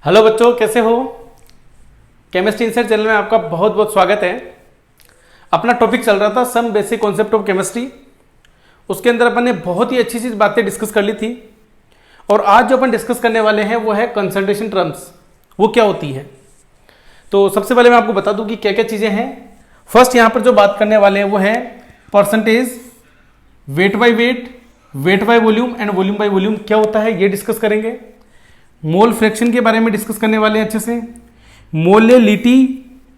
Hello बच्चों, कैसे हो। केमिस्ट्री इनसाइड चैनल में आपका बहुत बहुत स्वागत है। अपना टॉपिक चल रहा था some basic concept of chemistry. उसके अंदर अपन ने बहुत ही अच्छी चीज बातें डिस्कस कर ली थी और आज जो अपन डिस्कस करने वाले हैं वो है कंसंट्रेशन टर्म्स। वो क्या होती है, तो सबसे पहले मैं आपको बता दूं कि क्या क्या चीजें हैं। फर्स्ट यहाँ पर जो बात करने वाले हैं वो है percentage, weight by weight, weight by volume and volume by volume क्या होता है ये डिस्कस करेंगे। मोल फ्रैक्शन के बारे में डिस्कस करने वाले हैं अच्छे से। मोलेलिटी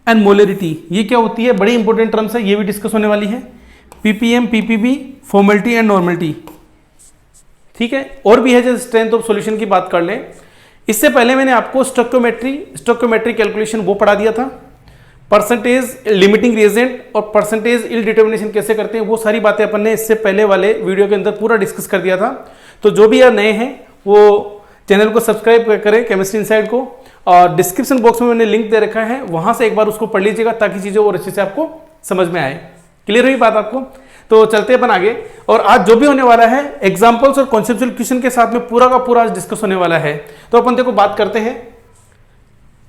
एंड मोलेरिटी ये क्या होती है, बड़ी इंपॉर्टेंट टर्म्स है, ये भी डिस्कस होने वाली है। Ppm, PPB, formality and normality, ठीक है। और भी है जैसे स्ट्रेंथ ऑफ सॉल्यूशन की बात कर लें। इससे पहले मैंने आपको स्टोइकियोमेट्री कैलकुलेशन वो पढ़ा दिया था। परसेंटेज लिमिटिंग रिएजेंट और परसेंटेज इल डिटर्मिनेशन कैसे करते हैं वो सारी बातें अपन ने इससे पहले वाले वीडियो के अंदर पूरा डिस्कस कर दिया था। तो जो भी यार नए हैं वो चैनल को सब्सक्राइब करें केमिस्ट्री इनसाइड को, और डिस्क्रिप्शन बॉक्स में मैंने लिंक दे रखा है, वहां से एक बार उसको पढ़ लीजिएगा ताकि चीजें और अच्छे से आपको समझ में आए। क्लियर हुई बात आपको। तो चलते अपन आगे। और आज जो भी होने वाला है एग्जांपल्स और कॉन्सेप्चुअल क्वेश्चन के साथ में पूरा का पूरा आज डिस्कस होने वाला है। तो अपन देखो बात करते हैं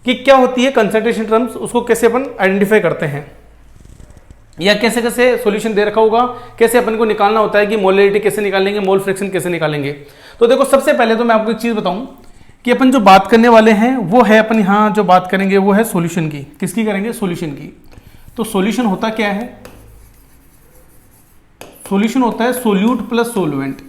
कि क्या होती है कंसंट्रेशन टर्म्स, उसको कैसे अपन आइडेंटिफाई करते हैं या कैसे कैसे सॉल्यूशन दे रखा होगा, कैसे अपन को निकालना होता है कि मोलरिटी कैसे निकालेंगे, मोल फ्रैक्शन कैसे निकालेंगे। तो देखो सबसे पहले तो मैं आपको एक चीज बताऊं कि अपन जो बात करने वाले हैं वो है, अपन यहां जो बात करेंगे वो है सॉल्यूशन की। किसकी करेंगे? सॉल्यूशन की। तो सॉल्यूशन होता क्या है? सॉल्यूशन होता है सोल्यूट प्लस सोलवेंट।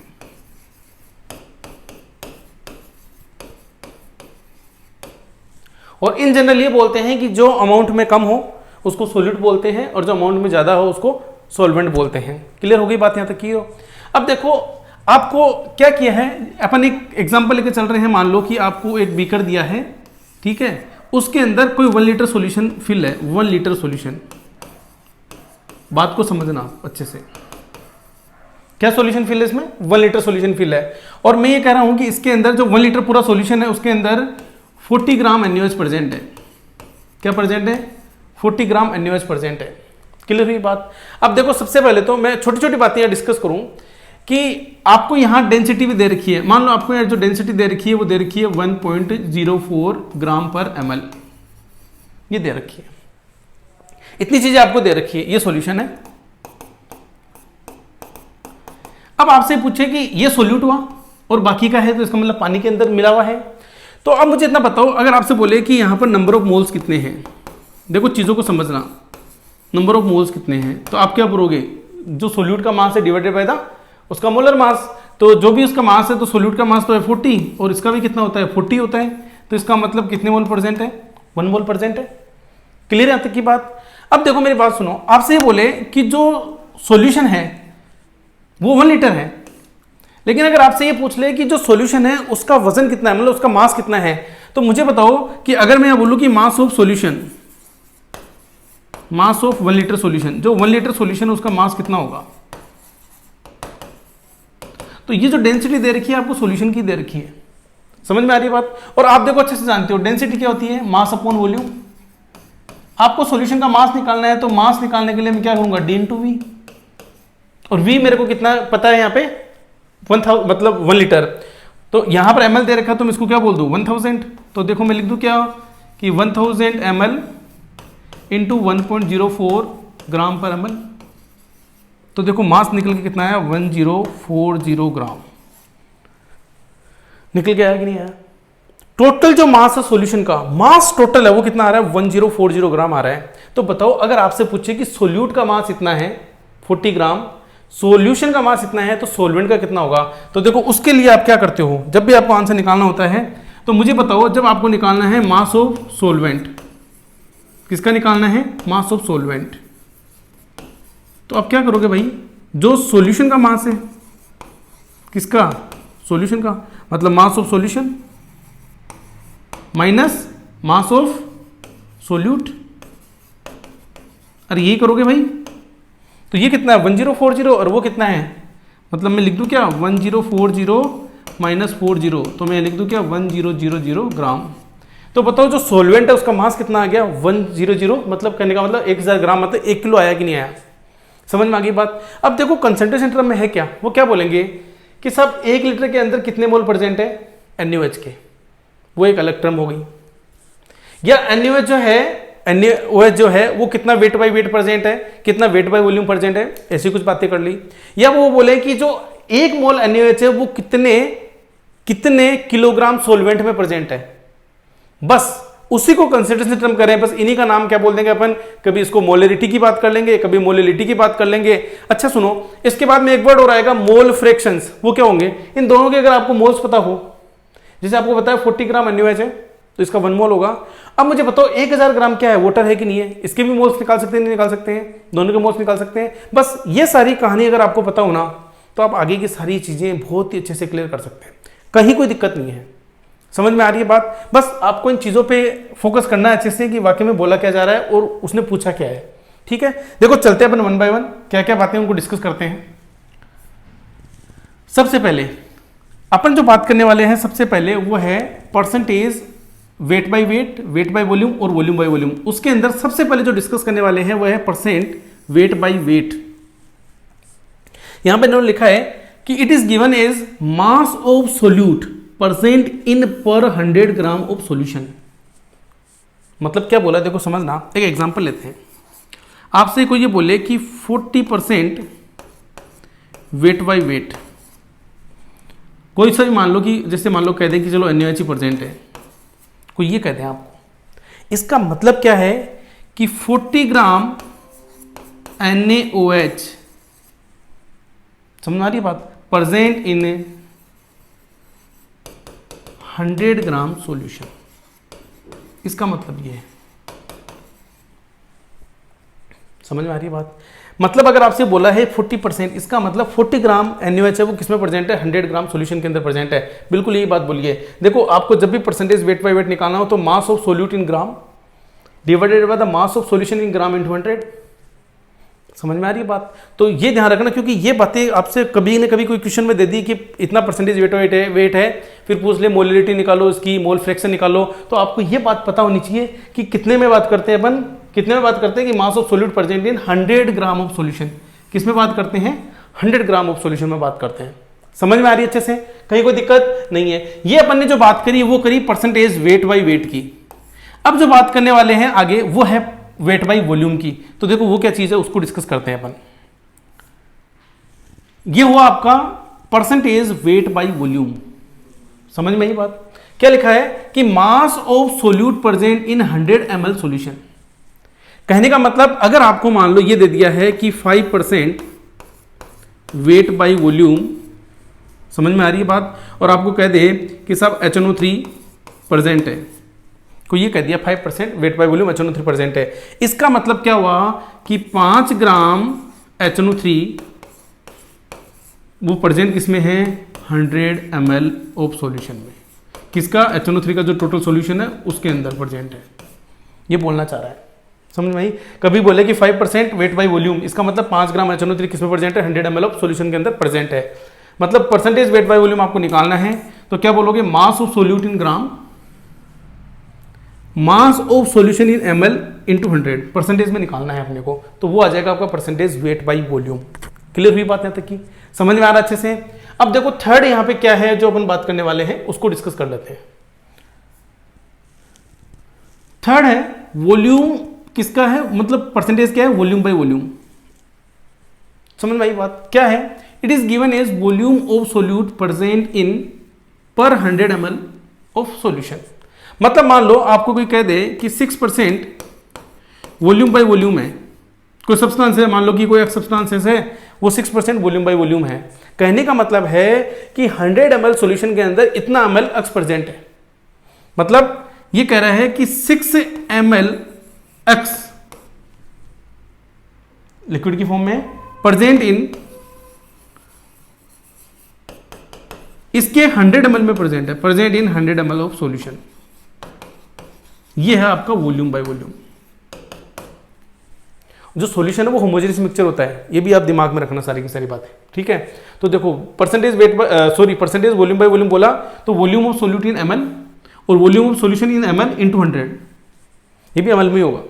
और इन जनरल ये बोलते हैं कि जो अमाउंट में कम हो उसको सोल्यूट बोलते हैं और जो अमाउंट में ज्यादा हो उसको सॉल्वेंट बोलते हैं। क्लियर हो गई बात यहां तक की हो। अब देखो आपको क्या किया है, अपन एक एग्जांपल लेके चल रहे हैं। मान लो कि आपको एक बीकर दिया है, ठीक है, उसके अंदर कोई 1 लीटर सॉल्यूशन फिल है। 1 लीटर सॉल्यूशन, बात को समझना अच्छे से। क्या सॉल्यूशन फिल है इसमें? 1 लीटर सॉल्यूशन फिल है। और मैं ये कह रहा हूं कि इसके अंदर जो 1 लीटर पूरा सॉल्यूशन है उसके अंदर 40 ग्राम NaOH प्रेजेंट है। क्या प्रेजेंट है? 40 ग्राम NaOH प्रेजेंट है। क्लियर हुई बात। अब देखो सबसे पहले तो मैं छोटी छोटी बातें यहां डिस्कस करूं कि आपको यहां डेंसिटी भी दे रखी है। मान लो आपको यहां जो डेंसिटी दे रखी है वो दे रखी है 1.04 ग्राम पर ml, ये दे रखी है। इतनी चीजें आपको दे रखी है, ये सॉल्यूशन है। अब आपसे पूछे कि ये सोल्यूट हुआ और बाकी का है तो इसका मतलब पानी के अंदर मिला हुआ है। तो अब मुझे इतना बताओ, अगर आपसे बोले कि यहां पर नंबर ऑफ मोल्स कितने हैं, देखो चीजों को समझना, नंबर ऑफ मोल्स कितने हैं, तो आप क्या करोगे? जो सोल्यूट का मास है डिवाइडेड बाय द उसका मोलर मास। तो जो भी उसका मास है तो सोल्यूट का मास तो है 40 और इसका भी कितना होता है? 40 होता है। तो इसका मतलब कितने मोल प्रेजेंट है? 1 मोल प्रेजेंट है। क्लियर है तक की बात। अब देखो मेरी बात सुनो, आपसे ये बोले कि जो सॉल्यूशन है वो 1 लीटर है, लेकिन अगर आपसे ये पूछ ले कि जो सॉल्यूशन है उसका वजन कितना है, मतलब उसका मास कितना है, तो मुझे बताओ कि अगर मैं बोलूं कि मास of solution, mass of 1 litre solution, जो 1 लीटर सॉल्यूशन है उसका मास कितना होगा? तो ये जो डेंसिटी दे रखी है आपको सॉल्यूशन की दे रखी है। समझ में आ रही है बात। और आप देखो अच्छे से जानते हो डेंसिटी क्या होती है? Mass upon volume. आपको सॉल्यूशन का मास निकालना है तो मास निकालने के लिए मैं क्या करूंगा? d/v। और v मेरे को कितना पता है यहाँ पे? 1000, मतलब 1 लीटर। तो यहां पर ml दे रखा तो मैं इसको क्या बोल दूं? 1000। तो देखो मैं लिख दूं क्या कि 1000 ml इंटू 1.04 ग्राम पर ml। तो देखो मास निकल के कितना आया? 1040 ग्राम निकल के आया कि नहीं आया? टोटल जो मास है सॉल्यूशन का, मास टोटल है वो कितना आ रहा है? 1040 ग्राम आ रहा है। तो बताओ अगर आपसे पूछे कि सोल्यूट का मास इतना है 40 ग्राम, सॉल्यूशन का मास इतना है, तो सॉल्वेंट का कितना होगा? तो देखो उसके लिए आप क्या करते हो, जब भी आपको आंसर निकालना होता है तो मुझे बताओ, जब आपको निकालना है मास ऑफ सॉल्वेंट, किसका निकालना है? Mass of solvent. तो आप क्या करोगे भाई? जो सॉल्यूशन का मास है, किसका? सॉल्यूशन का, मतलब मास of solution minus mass of solute. अरे यही करोगे भाई। तो ये कितना है? 1040 और वो कितना है? मतलब मैं लिख दूं क्या? 1040 माइनस 40, तो मैं लिख दूं क्या? 1000 ग्राम। तो बताओ जो सॉल्वेंट है उसका मास कितना आ गया? 100, मतलब कहने का मतलब 1000 ग्राम, मतलब 1 किलो आया कि नहीं आया? समझ में आ गई बात। अब देखो कंसंट्रेशन टर्म में है क्या, वो क्या बोलेंगे कि सब 1 लीटर के अंदर कितने मोल प्रेजेंट है NaOH के, वो एक अलग टर्म हो गई। या NaOH जो है, NaOH जो है वो कितना वेट बाई वेट प्रेजेंट है, कितना वेट बाई वॉल्यूम प्रेजेंट है, ऐसी कुछ बातें कर ली। या वो बोले कि जो 1 मोल NaOH है वो कितने किलोग्राम सोलवेंट में प्रेजेंट है, बस उसी को कंसिडरेशन टर्म करें, बस इन्हीं का नाम क्या बोल देंगे अपन, कभी इसको मोलरिटी की बात कर लेंगे, कभी मोलिलिटी की बात कर लेंगे। अच्छा सुनो, इसके बाद में एक वर्ड और आएगा मोल फ्रैक्शंस, वो क्या होंगे, इन दोनों के अगर आपको मोल्स पता हो, जैसे आपको पता है 40 ग्राम NaOH है तो इसका 1 मोल होगा। अब मुझे बताओ 1000 ग्राम क्या है, वाटर है कि नहीं है, इसके भी मोल्स निकाल सकते हैं, नहीं निकाल सकते हैं, दोनों के मोल्स निकाल सकते हैं। बस ये सारी कहानी अगर आपको पता हो ना तो आप आगे की सारी चीजें बहुत ही अच्छे से क्लियर कर सकते हैं, कहीं कोई दिक्कत नहीं है। समझ में आ रही है बात? बस आपको इन चीजों पे फोकस करना है अच्छे से कि वाकई में बोला क्या जा रहा है और उसने पूछा क्या है। ठीक है, देखो चलते हैं अपन 1 बाय 1 क्या क्या बातें उनको डिस्कस करते हैं। सबसे पहले अपन जो बात करने वाले हैं, सबसे पहले वो है percentage weight by weight, weight by volume और वॉल्यूम बाय वॉल्यूम। उसके अंदर सबसे पहले जो डिस्कस करने वाले हैं वो है परसेंट वेट बाय वेट। यहां पे इन्होंने लिखा है कि it is given as mass of solute percent in per 100 gram of solution. मतलब क्या बोला, देखो समझना, एक एग्जांपल लेते हैं। आपसे कोई ये बोले कि 40% वेट बाय वेट, कोई सा भी मान लो कि जैसे मान लो कह दें कि चलो NaOH परसेंट है, कोई ये कहते हैं आपको, इसका मतलब क्या है कि 40 ग्राम NaOH, समझ आ रही बात, प्रेजेंट इन 100 ग्राम सॉल्यूशन। इसका मतलब ये है, समझ में आ रही बात? मतलब अगर आपसे बोला है 40%, इसका मतलब 40 ग्राम NaOH है वो किसमें प्रेजेंट है, 100 ग्राम सॉल्यूशन के अंदर प्रेजेंट है। बिल्कुल यही बात बोलिए। देखो आपको जब भी परसेंटेज वेट बाय वेट निकालना हो तो मास of solute in gram divided by the mass of solution in gram into 100। समझ में आ रही है बात? तो ये ध्यान रखना, क्योंकि ये बातें आपसे कभी न कभी कोई क्वेश्चन में दे दी कि इतना परसेंटेज वेट है, फिर पूछ ले मोलिलिटी निकालो, इसकी मोल फ्रैक्शन निकालो, तो आपको ये बात पता होनी चाहिए कि कितने में बात करते हैं अपन, कितने में बात करते हैं कि मास of solute present in 100 gram of solution. किस में बात करते हैं, 100 ग्राम ऑफ सॉल्यूशन में बात करते हैं। समझ में आ रही है अच्छे से, कहीं कोई दिक्कत नहीं है। ये अपन ने जो बात करी वो करी परसेंटेज वेट बाई वेट की। अब जो बात करने वाले हैं आगे वो है वेट बाई वॉल्यूम की। तो देखो वो क्या चीज है उसको डिस्कस करते हैं अपन। ये हुआ आपका परसेंटेज वेट बाई वॉल्यूम। समझ में आई बात? क्या लिखा है कि मास of solute present in 100 ml solution. कहने का मतलब अगर आपको मान लो ये दे दिया है कि 5% वेट बाई वॉल्यूम, समझ में आ रही है बात, और आपको कह दे कि सब HNO3 प्रेजेंट है, को ये कह दिया 5% weight by volume HNO3 present है, इसका मतलब क्या हुआ कि 5 ग्राम HNO3 वो प्रेजेंट किसमें है, 100 ml ऑफ सॉल्यूशन में। किसका, HNO3 का जो टोटल सॉल्यूशन है उसके अंदर प्रेजेंट है। ये बोलना चाह रहा है, समझ में आई? कभी बोले कि 5% वेट बाई वॉल्यूम, इसका मतलब 5 ग्राम HNO3 किसमें प्रेजेंट है, 100 ml ऑफ सॉल्यूशन के अंदर प्रेजेंट है। मतलब परसेंटेज वेट बाई वॉल्यूम आपको निकालना है तो क्या बोलोगे, मास of solute in gram, mass of solution in ml into 100 percentage में निकालना है अपने को, तो वो आ जाएगा आपका percentage weight by volume. Clear हुई बात यहां तक की? समझ में आ रहा अच्छे से? अब देखो थर्ड यहां पे क्या है जो अपन बात करने वाले हैं उसको डिस्कस कर लेते हैं। थर्ड है वॉल्यूम, किसका है, मतलब परसेंटेज क्या है, वॉल्यूम बाई वॉल्यूम। समझ में आई बात? क्या है, it is given as volume of solute present in per 100 ml of solution. मतलब मान लो आपको कोई कह दे कि 6% वॉल्यूम बाई वॉल्यूम है, कोई सब्सटेंस है, मान लो कि कोई एक सब्सटेंस है वो 6% वॉल्यूम बाई वॉल्यूम है। कहने का मतलब है कि 100 ml सॉल्यूशन के अंदर इतना ml अक्स प्रेजेंट है। मतलब ये कह रहा है कि 6 ml एक्स लिक्विड की फॉर्म में प्रेजेंट इन, इसके 100 ml में प्रेजेंट है, present in 100 ml of solution. ये है आपका वॉल्यूम बाय वॉल्यूम। जो सॉल्यूशन है वो होमोजेनियस मिक्सचर होता है, ये भी आप दिमाग में रखना सारी की सारी बातें, ठीक है? तो देखो percentage wait percentage volume by volume बोला तो volume of solute in ml और volume of solution in ml into 100, ये भी ml में होगा।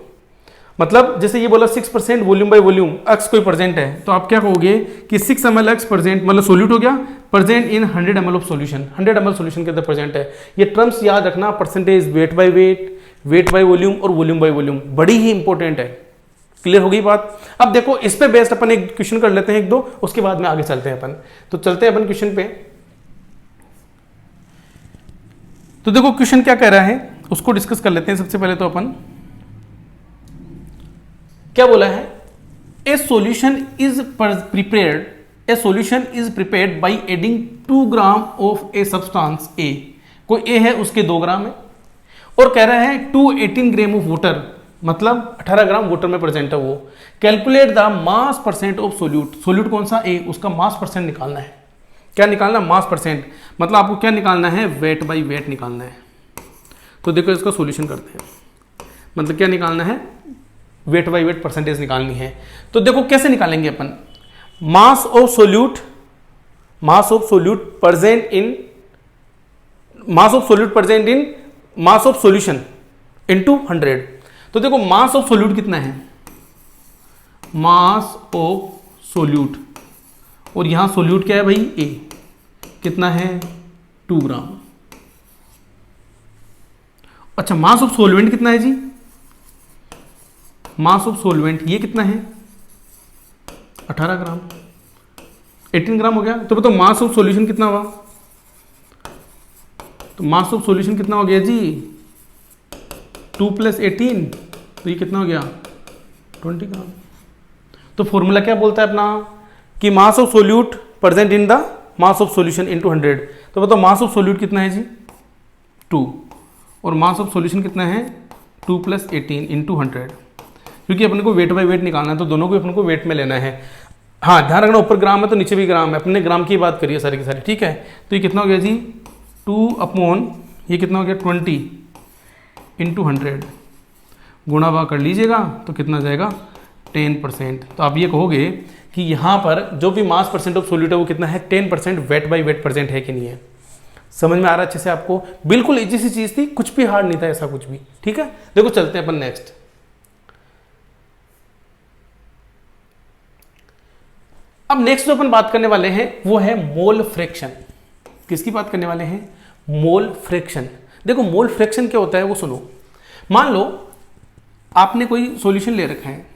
मतलब जैसे ये बोला 6% वॉल्यूम बाय वॉल्यूम, एक्स कोई प्रेजेंट है तो आप क्या कहोगे कि 6 ml एक्स प्रेजेंट, मतलब सोल्यूट हो गया, present in 100 ml of solution, 100 ml solution के अंदर प्रेजेंट है। ये टर्म्स याद रखना, percentage weight by weight, weight by volume और वॉल्यूम बाय वॉल्यूम, बड़ी ही इंपॉर्टेंट है। क्लियर हो गई बात। अब देखो इस पे बेस्ड अपन एक क्वेश्चन कर लेते हैं एक दो, उसके बाद में आगे चलते हैं अपन। तो चलते हैं अपन क्वेश्चन पे। तो देखो क्वेश्चन क्या कह रहा है उसको डिस्कस कर लेते हैं। सबसे पहले तो अपन क्या बोला है, a solution is prepared by adding 2 gram of a substance A. कोई ए है उसके 2 ग्राम है और कह रहा है 218 ग्राम ऑफ वाटर, मतलब 18 ग्राम वाटर में प्रेजेंट है वो। Calculate the mass percent of solute. Solute कौन सा, ए, उसका मास परसेंट निकालना है। क्या निकालना, मास परसेंट, मतलब आपको क्या निकालना है, वेट बाई वेट निकालना है। तो देखो इसका सॉल्यूशन करते हैं, मतलब क्या निकालना है, वेट बाई वेट परसेंटेज निकालनी है। तो देखो कैसे निकालेंगे अपन, mass of solute present in mass of solution into 100। तो देखो मास ऑफ सोल्यूट कितना है, मास ऑफ सोल्यूट, और यहां सोल्यूट क्या है भाई, ए, कितना है 2 ग्राम। अच्छा मास ऑफ सोलवेंट कितना है जी, मास ऑफ सोलवेंट ये कितना है 18 ग्राम, 18 ग्राम हो गया। तो बताओ मास ऑफ सॉल्यूशन कितना हुआ, तो मास ऑफ सॉल्यूशन कितना हो गया जी 2 + 18, तो ये कितना हो गया 20 ग्राम। तो फॉर्मूला क्या बोलता है अपना कि मास of solute present in the mass of solution into 100। तो बताओ मास ऑफ सोल्यूट कितना है जी 2 और मास ऑफ सॉल्यूशन कितना है 2 + 18 इनटू 100, क्योंकि अपने को वेट बाय वेट निकालना है तो दोनों को अपने को वेट में लेना है। हाँ ध्यान रखना ऊपर ग्राम है तो नीचे भी ग्राम है, अपने ग्राम की बात करिए सारी की सारी, ठीक है। तो ये कितना हो गया जी 2 ये कितना हो गया 20 इनटू 100, गुणा भाग कर लीजिएगा तो कितना जाएगा 10%। तो आप ये कहोगे कि यहाँ पर जो भी मास परसेंट ऑफ सोल्यूट है वो कितना है 10% वेट बाय वेट प्रेजेंट है कि नहीं है। समझ में आ रहा है अच्छे से आपको, बिल्कुल इजी सी चीज थी, कुछ भी हार्ड नहीं था ऐसा कुछ भी, ठीक है। देखो चलते हैं अपन नेक्स्ट। अब नेक्स्ट जो अपन बात करने वाले हैं वो है मोल फ्रैक्शन। किसकी बात करने वाले हैं, मोल फ्रैक्शन। देखो मोल फ्रैक्शन क्या होता है वो सुनो। मान लो आपने कोई सॉल्यूशन ले रखा है,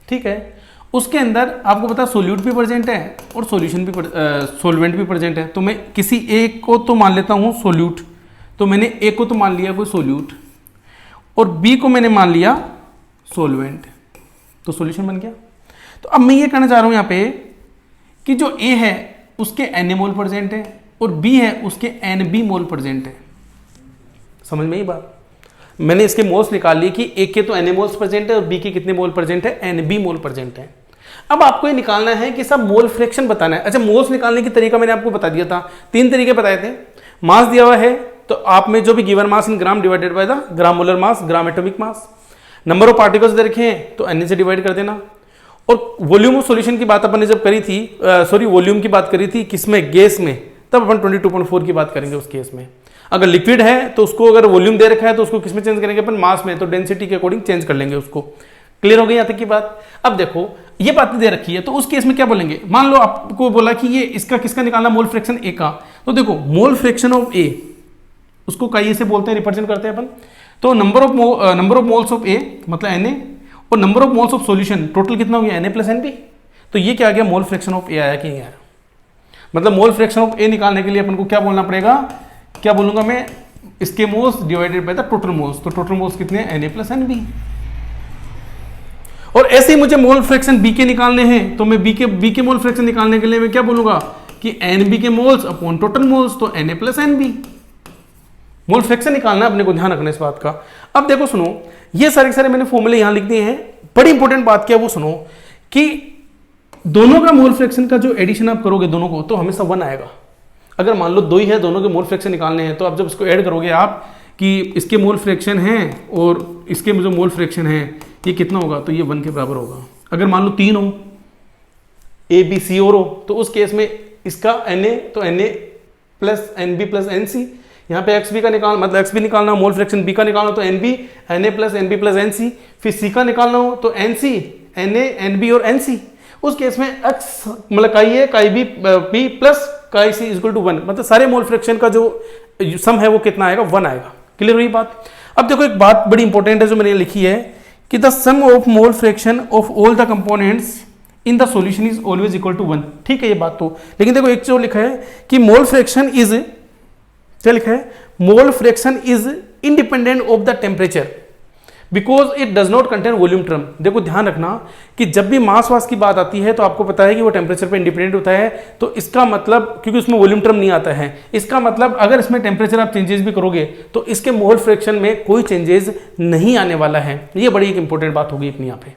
ठीक है, उसके अंदर आपको पता है सोल्यूट भी प्रेजेंट है और सॉल्यूशन भी सॉल्वेंट भी प्रेजेंट है। तो मैं किसी एक को तो मान लेता हूं सोल्यूट, तो मैंने ए को तो मान लिया कोई सोल्यूट और बी को मैंने मान लिया सॉल्वेंट, तो सॉल्यूशन बन गया। तो अब मैं ये कहना चाह रहा हूं यहां पे कि जो ए है उसके Na मोल प्रेजेंट है और बी है उसके Nb मोल प्रेजेंट है। समझ में ही बात, मैंने इसके मोल्स निकाल लिए कि ए के तो Na मोल्स प्रेजेंट है और बी के कितने मोल प्रेजेंट है, Nb मोल प्रेजेंट है। अब आपको ये निकालना है कि सब मोल फ्रैक्शन बताना है। अच्छा मोल्स निकालने की तरीका मैंने आपको बता दिया था, 3 तरीके बताए थे। मास दिया हुआ है तो आप में जो भी given mass in gram divided by the gram molar mass, gram atomic mass. Number of particles they रखे हैं तो Na से डिवाइड कर देना। और वॉल्यूम ऑफ सॉल्यूशन की बात अपन ने जब करी थी, सॉरी वॉल्यूम की बात करी थी किसमें, गैस में, तब अपन 22.4 की बात करेंगे उस केस में। अगर लिक्विड है तो उसको अगर वॉल्यूम दे रखा है तो उसको किसमें चेंज करेंगे अपन, मास में, तो डेंसिटी के अकॉर्डिंग चेंज कर लेंगे उसको। क्लियर हो गई यहाँ तक की बात। अब देखो ये बात दे रखी है तो उस केस में क्या बोलेंगे, मान लो आपको बोला कि ये इसका किसका निकालना, मोल फ्रैक्शन ए का। तो देखो मोल फ्रैक्शन ऑफ ए, उसको कई से बोलते हैं, रिप्रेजेंट करते हैं अपन। तो नंबर ऑफ मोल्स ऑफ ए मतलब Na और number of moles of solution total कितना हो गया Na + Nb। तो ये क्या आ गया, मोल फ्रैक्शन ऑफ ए आया कि नहीं आया। मतलब मोल फ्रैक्शन ऑफ ए निकालने के लिए अपन को क्या बोलना पड़ेगा, क्या बोलूंगा मैं, इसके moles divided by the total moles. तो टोटल मोल्स कितने Na + Nb। और ऐसे ही मुझे मोल फ्रैक्शन बी के निकालने हैं तो मैं बी के मोल फ्रैक्शन निकालने के लिए मैं क्या बोलूंगा कि Nb के मोल्स अपॉन टोटल मोल्स, तो Na + Nb। मोल फ्रैक्शन निकालना है अपने को, ध्यान रखना इस बात का। अब देखो सुनो, ये सारे मैंने फॉर्मूले यहां लिख दिए हैं। बड़ी इंपॉर्टेंट बात क्या है वो सुनो कि दोनों का मोल फ्रैक्शन का जो एडिशन आप करोगे दोनों को तो हमेशा 1 आएगा। अगर मान लो 2 ही है, दोनों के मोल फ्रैक्शन निकालने हैं, तो आप जब इसको ऐड करोगे आप कि इसके मोल फ्रैक्शन है और इसके जो मोल फ्रैक्शन है ये कितना होगा, तो ये 1 के बराबर होगा। अगर मान लो 3 हो, ए बी सी और हो, तो उस केस में इसका Na तो Na + Nb + Nc। यहाँ पे एक्स बी का निकालना मतलब एक्स बी निकालना, मोल फ्रैक्शन बी का निकालना तो Nb Na + Nb + Nc। फिर सी का निकालना हो तो Nc Na Nb और Nc। उस केस में एक्स मतलब काई ए काई बी पी प्लस काई सी = 1, मतलब सारे मोल फ्रैक्शन का जो सम है वो कितना आएगा, 1 आएगा। क्लियर हुई बात। अब देखो एक बात बड़ी इंपॉर्टेंट है जो मैंने लिखी है कि the sum of mole fraction of all the components in the solution is always equal to 1। ठीक है ये बात तो, लेकिन देखो एक जो लिखा है कि मोल फ्रैक्शन इज, क्या लिखा है, mole fraction is independent of the temperature because it does not contain volume term. देखो ध्यान रखना कि जब भी मास वास की बात आती है तो आपको पता है कि वो टेम्परेचर पे इंडिपेंडेंट होता है, तो इसका मतलब, क्योंकि उसमें वॉल्यूम टर्म नहीं आता है, इसका मतलब अगर इसमें टेम्परेचर आप चेंजेस भी करोगे तो इसके मोल फ्रैक्शन में कोई चेंजेस नहीं आने वाला है। ये बड़ी एक इंपॉर्टेंट बात होगी अपनी यहाँ पे,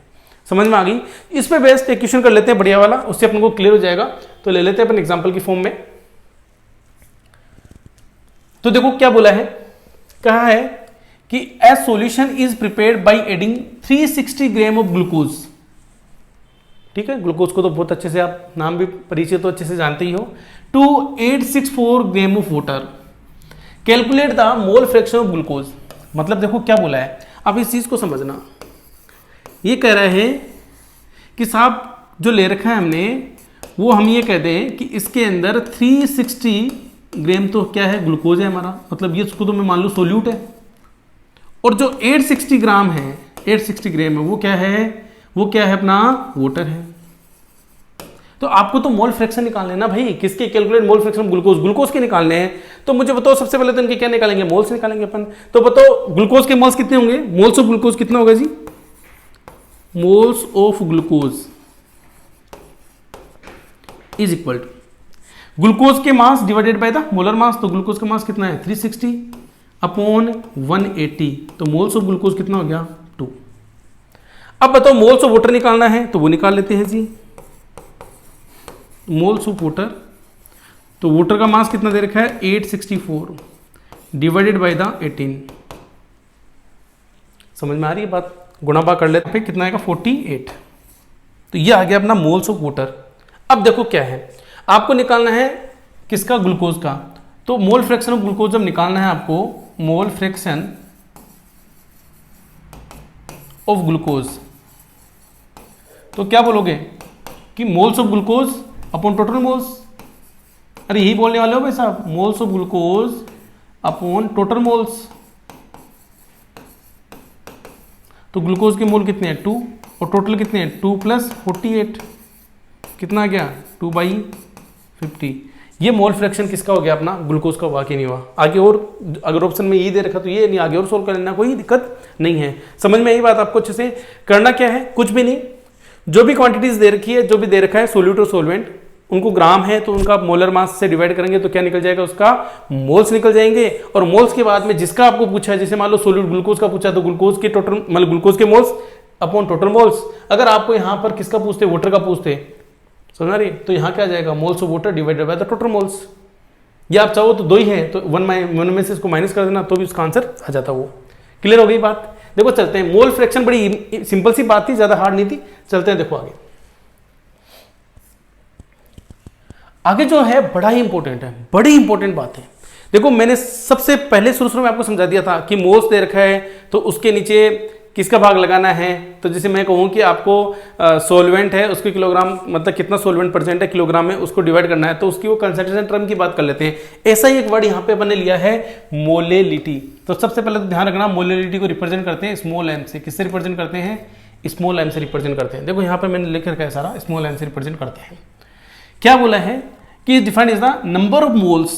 समझ में आ गई। इस पे बेस्ट एक क्वेश्चन कर लेते हैं बढ़िया वाला, उससे अपन को क्लियर हो जाएगा। तो ले लेते हैं अपन एग्जाम्पल की फॉर्म में। तो देखो क्या बोला है, कहा है कि ए solution is prepared by adding 360 gram of glucose. ठीक है, ग्लूकोज को तो बहुत अच्छे से आप नाम भी परिचय तो अच्छे से जानते ही हो। To 864 gram of water, calculate the mole fraction of glucose. मतलब देखो क्या बोला है, आप इस चीज को समझना। ये कह रहा है कि साहब जो ले रखा है हमने वो हम ये कह दें कि इसके अंदर 360 ग्राम तो क्या है, ग्लूकोज है हमारा, मतलब ये इसको तो मैं मान लूँ सोल्यूट है, और जो 860 ग्राम है, 860 ग्राम है वो क्या है, वो क्या है अपना वाटर है। तो आपको तो मोल फ्रैक्शन निकालने ना भाई, किसके, calculate mole fraction glucose, glucose के निकालने हैं। तो मुझे बताओ सबसे पहले तो इनके क्या निकालेंगे, मोल्स निकालेंगे अपन। तो बताओ ग्लूकोज के मोल्स कितने होंगे, मोल्स ऑफ ग्लूकोज कितना होगा जी, moles of glucose is equal to glucose के mass divided by the molar mass. तो ग्लूकोज का मास कितना है 360 अपॉन 180, तो मोल्स ऑफ ग्लूकोज कितना हो गया 2। अब बताओ मोल्स ऑफ वाटर निकालना है, तो वो निकाल लेते हैं जी, मोल्स ऑफ वाटर। तो वाटर का मास कितना दे रखा है 864 डिवाइडेड बाय द 18। समझ में आ रही है बात, गुणा भाग कर लेते हैं, कितना आएगा 48। तो ये आ गया अपना मोल्स ऑफ वाटर। अब देखो क्या है, आपको निकालना है किसका, ग्लूकोज का। तो मोल फ्रैक्शन ऑफ ग्लूकोज जब निकालना है आपको, मोल फ्रैक्शन ऑफ ग्लूकोज, तो क्या बोलोगे कि moles of glucose upon total moles. अरे यही बोलने वाले हो भाई साहब, moles of glucose upon total moles. तो ग्लूकोज के मोल कितने हैं 2 और टोटल कितने हैं 2 + 48, कितना आ गया 2/50। ये मोल फ्रैक्शन किसका हो गया अपना, ग्लूकोज का हुआ कि नहीं हुआ। आगे और अगर ऑप्शन में ये दे रखा तो ये नहीं, आगे और सोल्व कर लेना, कोई दिक्कत नहीं है। समझ में यही बात, आपको अच्छे से करना क्या है, कुछ भी नहीं, जो भी क्वांटिटीज दे रखी है, जो भी दे रखा है सोल्यूट और सोलवेंट, उनको ग्राम है तो उनका मोलर मास से डिवाइड करेंगे तो क्या निकल जाएगा, उसका मोल्स निकल जाएंगे। और मोल्स के बाद में जिसका आपको पूछा है, जैसे मान लो सोल्यूट ग्लूकोज का पूछा तो ग्लूकोज के टोटल, मतलब ग्लूकोज के मोल्स अपॉन टोटल मोल्स। अगर आपको यहाँ पर किसका पूछते, वाटर का पूछते, समझ रही, तो यहाँ क्या आ जाएगा, moles of water divided by the total moles. या आप चाहो तो 2 ही है तो 1 में से इसको माइनस कर देना तो भी उसका आंसर आ जाता। वो क्लियर हो गई बात। देखो चलते हैं, मोल फ्रैक्शन बड़ी सिंपल सी बात थी, ज्यादा हार्ड नहीं थी। चलते हैं देखो आगे, आगे जो है बड़ा ही इंपॉर्टेंट है, बड़ी इंपॉर्टेंट बात है। देखो मैंने सबसे पहले शुरू में आपको समझा दिया था कि मोल्स दे रखा है तो उसके नीचे किसका भाग लगाना है। तो जैसे मैं कहूँ कि आपको सोलवेंट है, उसके किलोग्राम, मतलब कितना सोलवेंट परसेंट है किलोग्राम में, उसको डिवाइड करना है, तो उसकी वो कंसंट्रेशन टर्म की बात कर लेते हैं। ऐसा ही एक वर्ड यहाँ पे अपन ने लिया है मोलेलिटी। तो सबसे पहले तो ध्यान रखना, मोलेलिटी को रिप्रेजेंट करते हैं स्मॉल एम से। किससे रिप्रेजेंट करते हैं, स्मॉल एम से रिप्रेजेंट करते हैं। देखो यहाँ पे मैंने लिख रखा है सारा, स्मॉल एम से रिप्रेजेंट करते हैं। क्या बोला है कि defined is the number of moles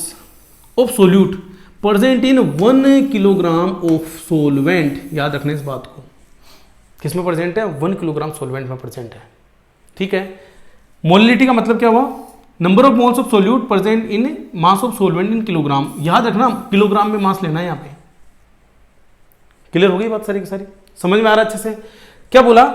of solute present in 1 kilogram of solvent. याद रखना इस बात को, किसमें प्रेजेंट है, 1 किलोग्राम सोलवेंट में प्रेजेंट है। ठीक है, मोलिलिटी का मतलब क्या हुआ, number of moles of solute present in mass of solvent in kilogram. याद रखना किलोग्राम में मास लेना है यहाँ पे। क्लियर हो गई बात सारी की सारी, समझ में आ रहा है अच्छे से। क्या बोला,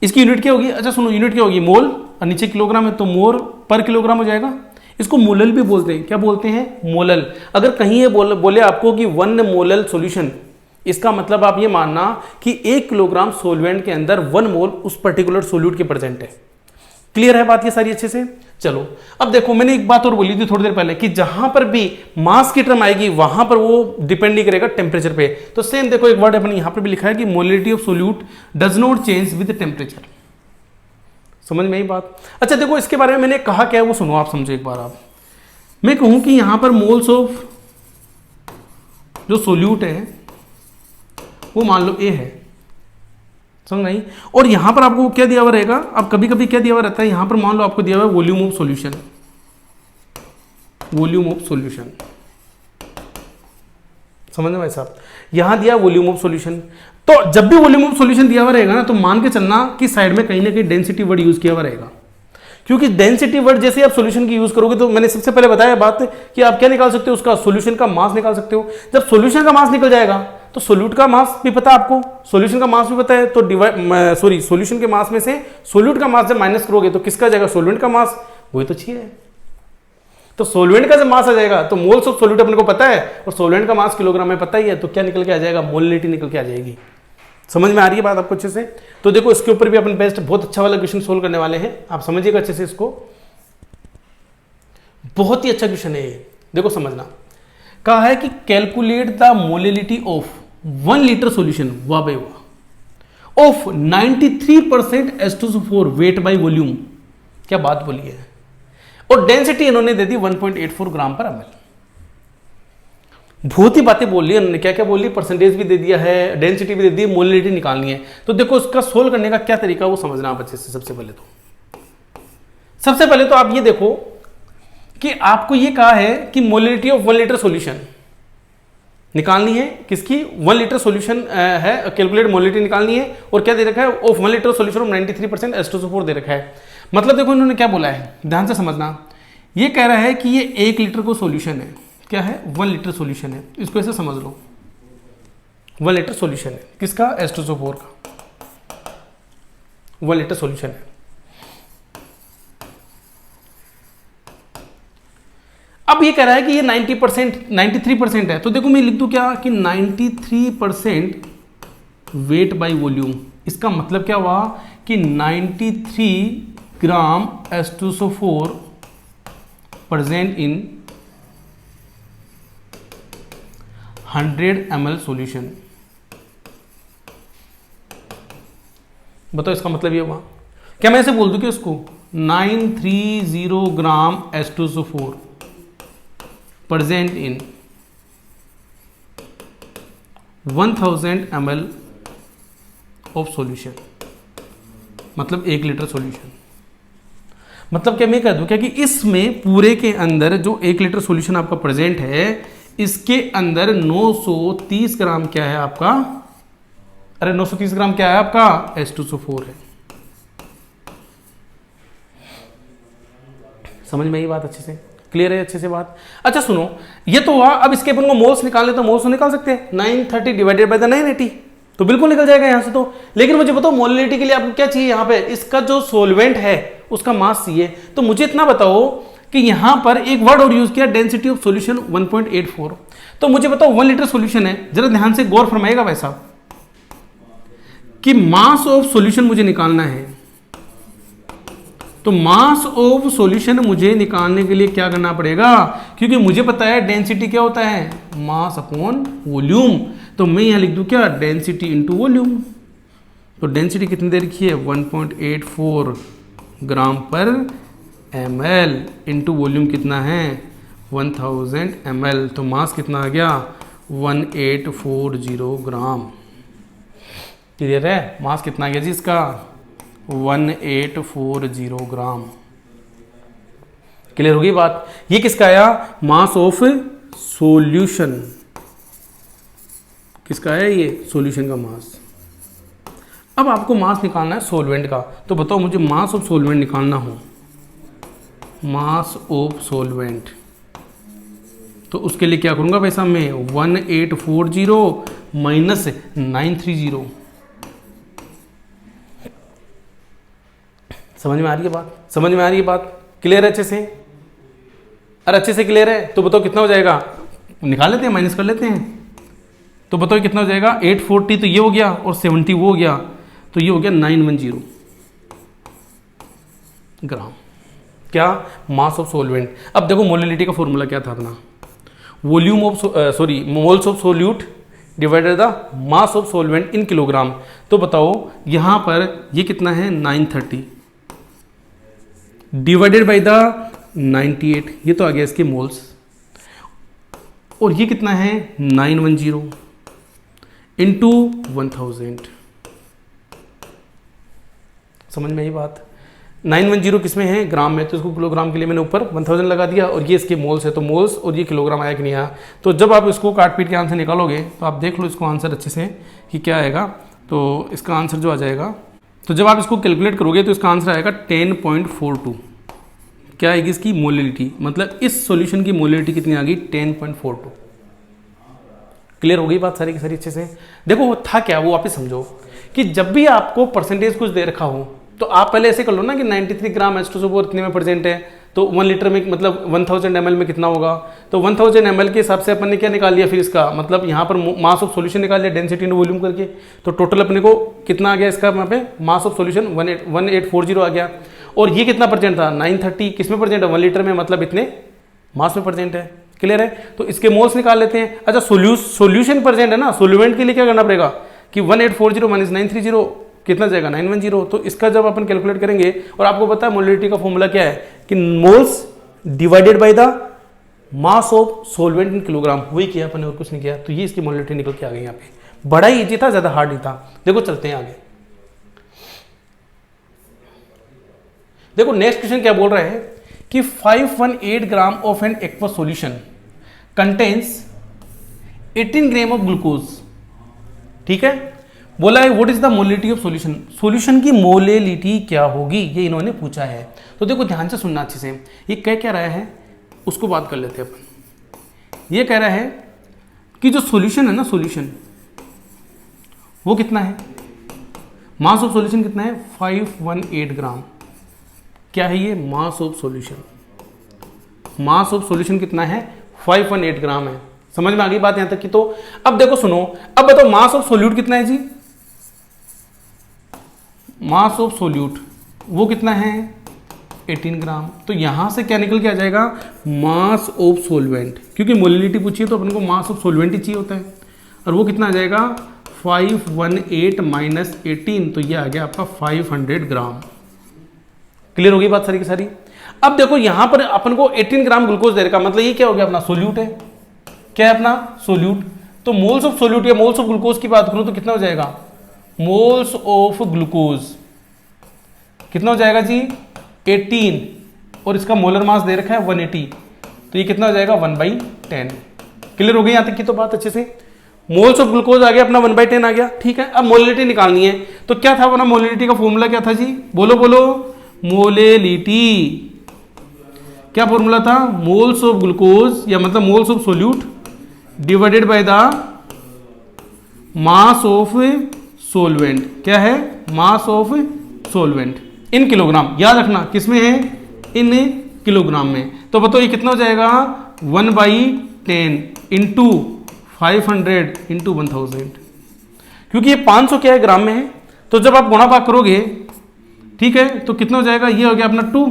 इसकी यूनिट क्या होगी, अच्छा सुनो, यूनिट क्या होगी, मोल, और नीचे किलोग्राम है तो मोल पर किलोग्राम हो जाएगा। इसको मोलल भी बोलते हैं, क्या बोलते हैं, मोलल। अगर कहीं ये बोले आपको कि 1 मोलल सॉल्यूशन, इसका मतलब आप ये मानना कि 1 किलोग्राम सोलवेंट के अंदर 1 मोल उस पर्टिकुलर सोल्यूट के प्रेजेंट है। क्लियर है बात ये सारी अच्छे से। चलो अब देखो, मैंने एक बात और बोली थी थोड़ी देर पहले कि जहां पर भी मास की टर्म आएगी वहां पर वो डिपेंड नहीं करेगा टेम्परेचर पे। तो सेम देखो, एक वर्ड अपने यहां पर भी लिखा है कि molality of solute does not change with temperature. समझ में आई बात। अच्छा देखो, इसके बारे में मैंने कहा क्या है वो सुनो, आप समझो एक बार। आप, मैं कहूं कि यहां पर मोल्स ऑफ जो सोल्यूट है वो मान लो ए है, समझ नहीं। और यहां पर आपको क्या दिया हुआ रहेगा, अब कभी कभी क्या दिया हुआ रहता है, यहां पर मान लो आपको दिया हुआ है volume of solution, volume of solution, समझ में भाई साहब, यहां दिया वॉल्यूम ऑफ सॉल्यूशन। तो जब भी वॉल्यूम ऑफ सॉल्यूशन दिया हुआ रहेगा ना, तो मान के चलना कि साइड में कहीं ना कहीं डेंसिटी वर्ड यूज किया हुआ रहेगा, क्योंकि डेंसिटी वर्ड जैसे आप सॉल्यूशन की यूज करोगे तो मैंने सबसे पहले बताया बात कि आप क्या निकाल सकते हो, उसका सॉल्यूशन का मास निकाल सकते हो। जब सॉल्यूशन का मास निकल जाएगा तो सोल्यूट का मास भी पता है आपको, सॉल्यूशन का मास भी पता है, तो सॉल्यूशन के मास में से सोल्यूट का मास जब माइनस करोगे तो किसका जाएगा, सॉल्वेंट का मास, वही तो चाहिए है। तो सोलवेंट का जब मास आ जाएगा तो मोल्स ऑफ सोल्यूट अपने को पता है, और सोलवेंट का मास किलोग्राम में पता ही है, तो क्या निकल के आ जाएगा, मोलिनिटी निकल के आ जाएगी। समझ में आ रही है बात आपको अच्छे से। तो देखो इसके ऊपर भी अपन बेस्ट बहुत अच्छा वाला क्वेश्चन सोल्व करने वाले हैं, आप समझिएगा अच्छे से इसको, बहुत ही अच्छा क्वेश्चन है ये। देखो समझना, कहा है कि calculate the molinity of 1 litre solution वाह भाई वाह of 93% H2SO4 weight by volume, क्या बात बोली है, और डेंसिटी इन्होंने दे दी 1.84 ग्राम पर ml। बहुत ही बातें बोल ली इन्होंने, क्या क्या बोल ली, परसेंटेज भी दे दिया है, डेंसिटी भी दे दी, मोलिनिटी निकालनी है। तो देखो इसका सोल्व करने का क्या तरीका वो समझना आप अच्छे से। सबसे पहले तो आप ये देखो कि आपको ये कहा है कि मोलिनिटी ऑफ 1 लीटर सॉल्यूशन निकालनी है, किसकी, 1 लीटर सॉल्यूशन है, कैलकुलेट मोलिनिटी निकालनी है, और क्या दे रखा है, of 1 litre solution of 93% H2SO4 दे रखा है। मतलब देखो इन्होंने क्या बोला है, ध्यान से समझना, ये कह रहा है कि ये 1 लीटर को सॉल्यूशन है, क्या है, 1 लीटर सॉल्यूशन है, इसको ऐसे समझ लो, 1 लीटर सॉल्यूशन है, किसका, H2SO4 का 1 लीटर सॉल्यूशन है। अब ये कह रहा है कि ये 93% है, तो देखो मैं लिख दूं क्या कि 93% वेट बाय वॉल्यूम, इसका मतलब क्या हुआ कि 93 ग्राम H2SO4 present in 100 ml solution. बताओ इसका मतलब ये हुआ, क्या मैं ऐसे बोल दूं कि उसको 930 ग्राम H2SO4 present in 1000 ml of solution, मतलब 1 लीटर सॉल्यूशन। मतलब क्या मैं कह दूं क्या कि इसमें पूरे के अंदर जो 1 लीटर सॉल्यूशन आपका प्रेजेंट है, इसके अंदर 930 ग्राम क्या है आपका, अरे 930 ग्राम क्या है आपका, H2SO4 है। समझ में आई बात अच्छे से, क्लियर है अच्छे से बात। अच्छा सुनो, ये तो हुआ, अब इसके अपन को मोल्स निकालने, तो मोल्स निकाल सकते हैं 930 डिवाइडेड बाय द 980, तो बिल्कुल निकल जाएगा यहां से। तो लेकिन मुझे बताओ मोलिनिटी के लिए आपको क्या चाहिए, यहां पे इसका जो सोलवेंट है उसका मास चाहिए। तो मुझे इतना बताओ कि यहां पर एक वर्ड और यूज किया, डेंसिटी ऑफ सॉल्यूशन 1.84। तो मुझे बताओ 1 लीटर सॉल्यूशन है, जरा ध्यान से गौर फरमाएगा भाई साहब, कि मास ऑफ सॉल्यूशन मुझे निकालना है। तो मास ऑफ सॉल्यूशन मुझे निकालने के लिए क्या करना पड़ेगा, क्योंकि मुझे पता है डेंसिटी क्या होता है, मास अपॉन वॉल्यूम। तो मैं यहां लिख दूं क्या, डेंसिटी इंटू वॉल्यूम। तो डेंसिटी कितनी दे रखी है, 1.84 ग्राम पर ml, इंटू वॉल्यूम कितना है, 1000 ml। तो मास कितना आ गया, 1840 ग्राम। क्लियर है, मास कितना आ गया जी इसका, 1840 ग्राम। क्लियर होगी बात। ये किसका आया, मास ऑफ सॉल्यूशन, किसका है ये, सॉल्यूशन का मास। अब आपको मास निकालना है सॉल्वेंट का, तो बताओ मुझे मास ऑफ सॉल्वेंट निकालना हो, मास ऑफ सॉल्वेंट, तो उसके लिए क्या करूंगा भाई साहब मैं, 1840 माइनस 930। समझ में आ रही है बात, समझ में आ रही है बात, क्लियर है अच्छे से, अरे अच्छे से क्लियर है। तो बताओ कितना हो जाएगा, निकाल लेते हैं, माइनस कर लेते हैं। तो बताओ कितना हो जाएगा, 840 तो ये हो गया और 70 वो हो गया, तो ये हो गया 910 ग्राम, क्या, मास ऑफ सॉल्वेंट। अब देखो मोलिनिटी का फॉर्मूला क्या था अपना, volume of moles of solute divided the mass of solvent in kilogram. तो बताओ यहां पर ये कितना है, 930 डिवाइडेड बाय द 98, ये तो आ गया इसके मोल्स, और ये कितना है 910, इंटू 1000। समझ में आई बात? 910 किस में है? ग्राम में, तो इसको किलोग्राम के लिए मैंने ऊपर 1000 लगा दिया, और ये इसके मोल्स है, तो मोल्स और ये किलोग्राम आया कि नहीं आया। तो जब आप इसको काट पीट के आंसर निकालोगे तो आप देख लो इसको आंसर अच्छे से कि क्या आएगा। तो इसका आंसर जो आ जाएगा, तो जब आप इसको कैलकुलेट करोगे तो इसका आंसर आएगा 10.42। क्या आएगी इसकी मोलिलिटी, मतलब इस सॉल्यूशन की मोलिलिटी कितनी आ गई? 10.42। क्लियर हो गई बात सारी की सारी अच्छे से? देखो था क्या, वो वापस समझो कि जब भी आपको परसेंटेज कुछ दे रखा हो तो आप पहले ऐसे कर लो ना कि 93 ग्राम H2SO4 इतने में प्रेजेंट है, तो 1 लीटर में मतलब 1000 ml में कितना होगा, तो 1000 ml के हिसाब से अपन ने क्या निकाल लिया, फिर इसका मतलब यहाँ पर मास ऑफ सॉल्यूशन निकाल लिया डेंसिटी इंटू वॉल्यूम करके। तो टोटल अपने को कितना आ गया इसका, यहाँ पे मास ऑफ सॉल्यूशन 1840 आ गया। और ये कितना परसेंट था? 930। किस में प्रेजेंट है? 1 लीटर में, मतलब इतने मास में प्रेजेंट है। क्लियर है? तो इसके मोल्स निकाल लेते हैं। अच्छा सोल्यूशन प्रेजेंट है ना, सोल्यूमेंट के लिए क्या करना पड़ेगा कि 1840 माइनस 930 कितना जाएगा? 910। तो इसका जब अपन कैलकुलेट करेंगे, और आपको पता है मोलिलिटी का फॉर्मूला क्या है कि moles divided by the mass of solvent in kilogram, वही किया अपन ने और कुछ नहीं किया। तो ये इसकी मोलिलिटी निकल के आ गई यहाँ पे। बड़ा ही इजी था, ज्यादा हार्ड नहीं था। देखो चलते हैं आगे। देखो नेक्स्ट क्वेश्चन क्या बोल रहा है कि 518 gram of N aqua solution contains 18 gram of glucose. ठीक है, बोला है what is the molality of solution, solution की मोलिलिटी क्या होगी, ये इन्होंने पूछा है। तो देखो ध्यान से सुनना अच्छे से, ये कह रहा है उसको बात कर लेते हैं अपन। ये कह रहा है कि जो सॉल्यूशन है ना, सॉल्यूशन वो कितना है, मास ऑफ सॉल्यूशन कितना है? 518 ग्राम। क्या है ये? मास of solution. Mass of solution कितना है? 518 ग्राम है। समझ में आ गई बात यहां तक की? तो अब देखो सुनो, अब बताओ मास ऑफ सोल्यूट कितना है जी? मास ऑफ सोल्यूट वो कितना है? 18 ग्राम। तो यहां से क्या निकल के आ जाएगा? मास ऑफ सोलवेंट, क्योंकि मोलिलिटी पूछी है तो अपन को मास ऑफ सोलवेंट ही चाहिए होता है। और वो कितना आ जाएगा? 518 माइनस 18, तो ये आ गया आपका 500 ग्राम। क्लियर होगी बात सारी की सारी? अब देखो यहां पर अपन को 18 ग्राम ग्लूकोज दे रखा, मतलब ये क्या हो गया? अपना सोल्यूट है। क्या है? अपना सोल्यूट। तो मोल्स ऑफ सोल्यूट या मोल्स ऑफ ग्लूकोज की बात करूं तो कितना हो जाएगा? मोल्स ऑफ ग्लूकोज कितना हो जाएगा जी? 18, और इसका मोलर मास दे रखा है 180, तो ये कितना हो जाएगा? 1/10। क्लियर हो गई यहां तक की तो बात अच्छे से? मोल्स ऑफ ग्लूकोज आ गया अपना 1/10 आ गया। ठीक है, अब मोलिलिटी निकालनी है, तो क्या था अपना मोलिलिटी का फॉर्मूला? क्या था जी? बोलो बोलो। मोलिलिटी क्या फॉर्मूला था? मोल्स ऑफ ग्लूकोज या मतलब moles of solute divided by the mass of solvent. क्या है? Mass of solvent in kilogram. याद रखना किस में है? इन किलोग्राम में। तो बताओ ये कितना हो जाएगा? 1/10 इंटू 500 इंटू 1000, क्योंकि ये 500 क्या है? ग्राम में है। तो जब आप गुणा भाग करोगे, ठीक है, तो कितना हो जाएगा? ये हो गया अपना 2,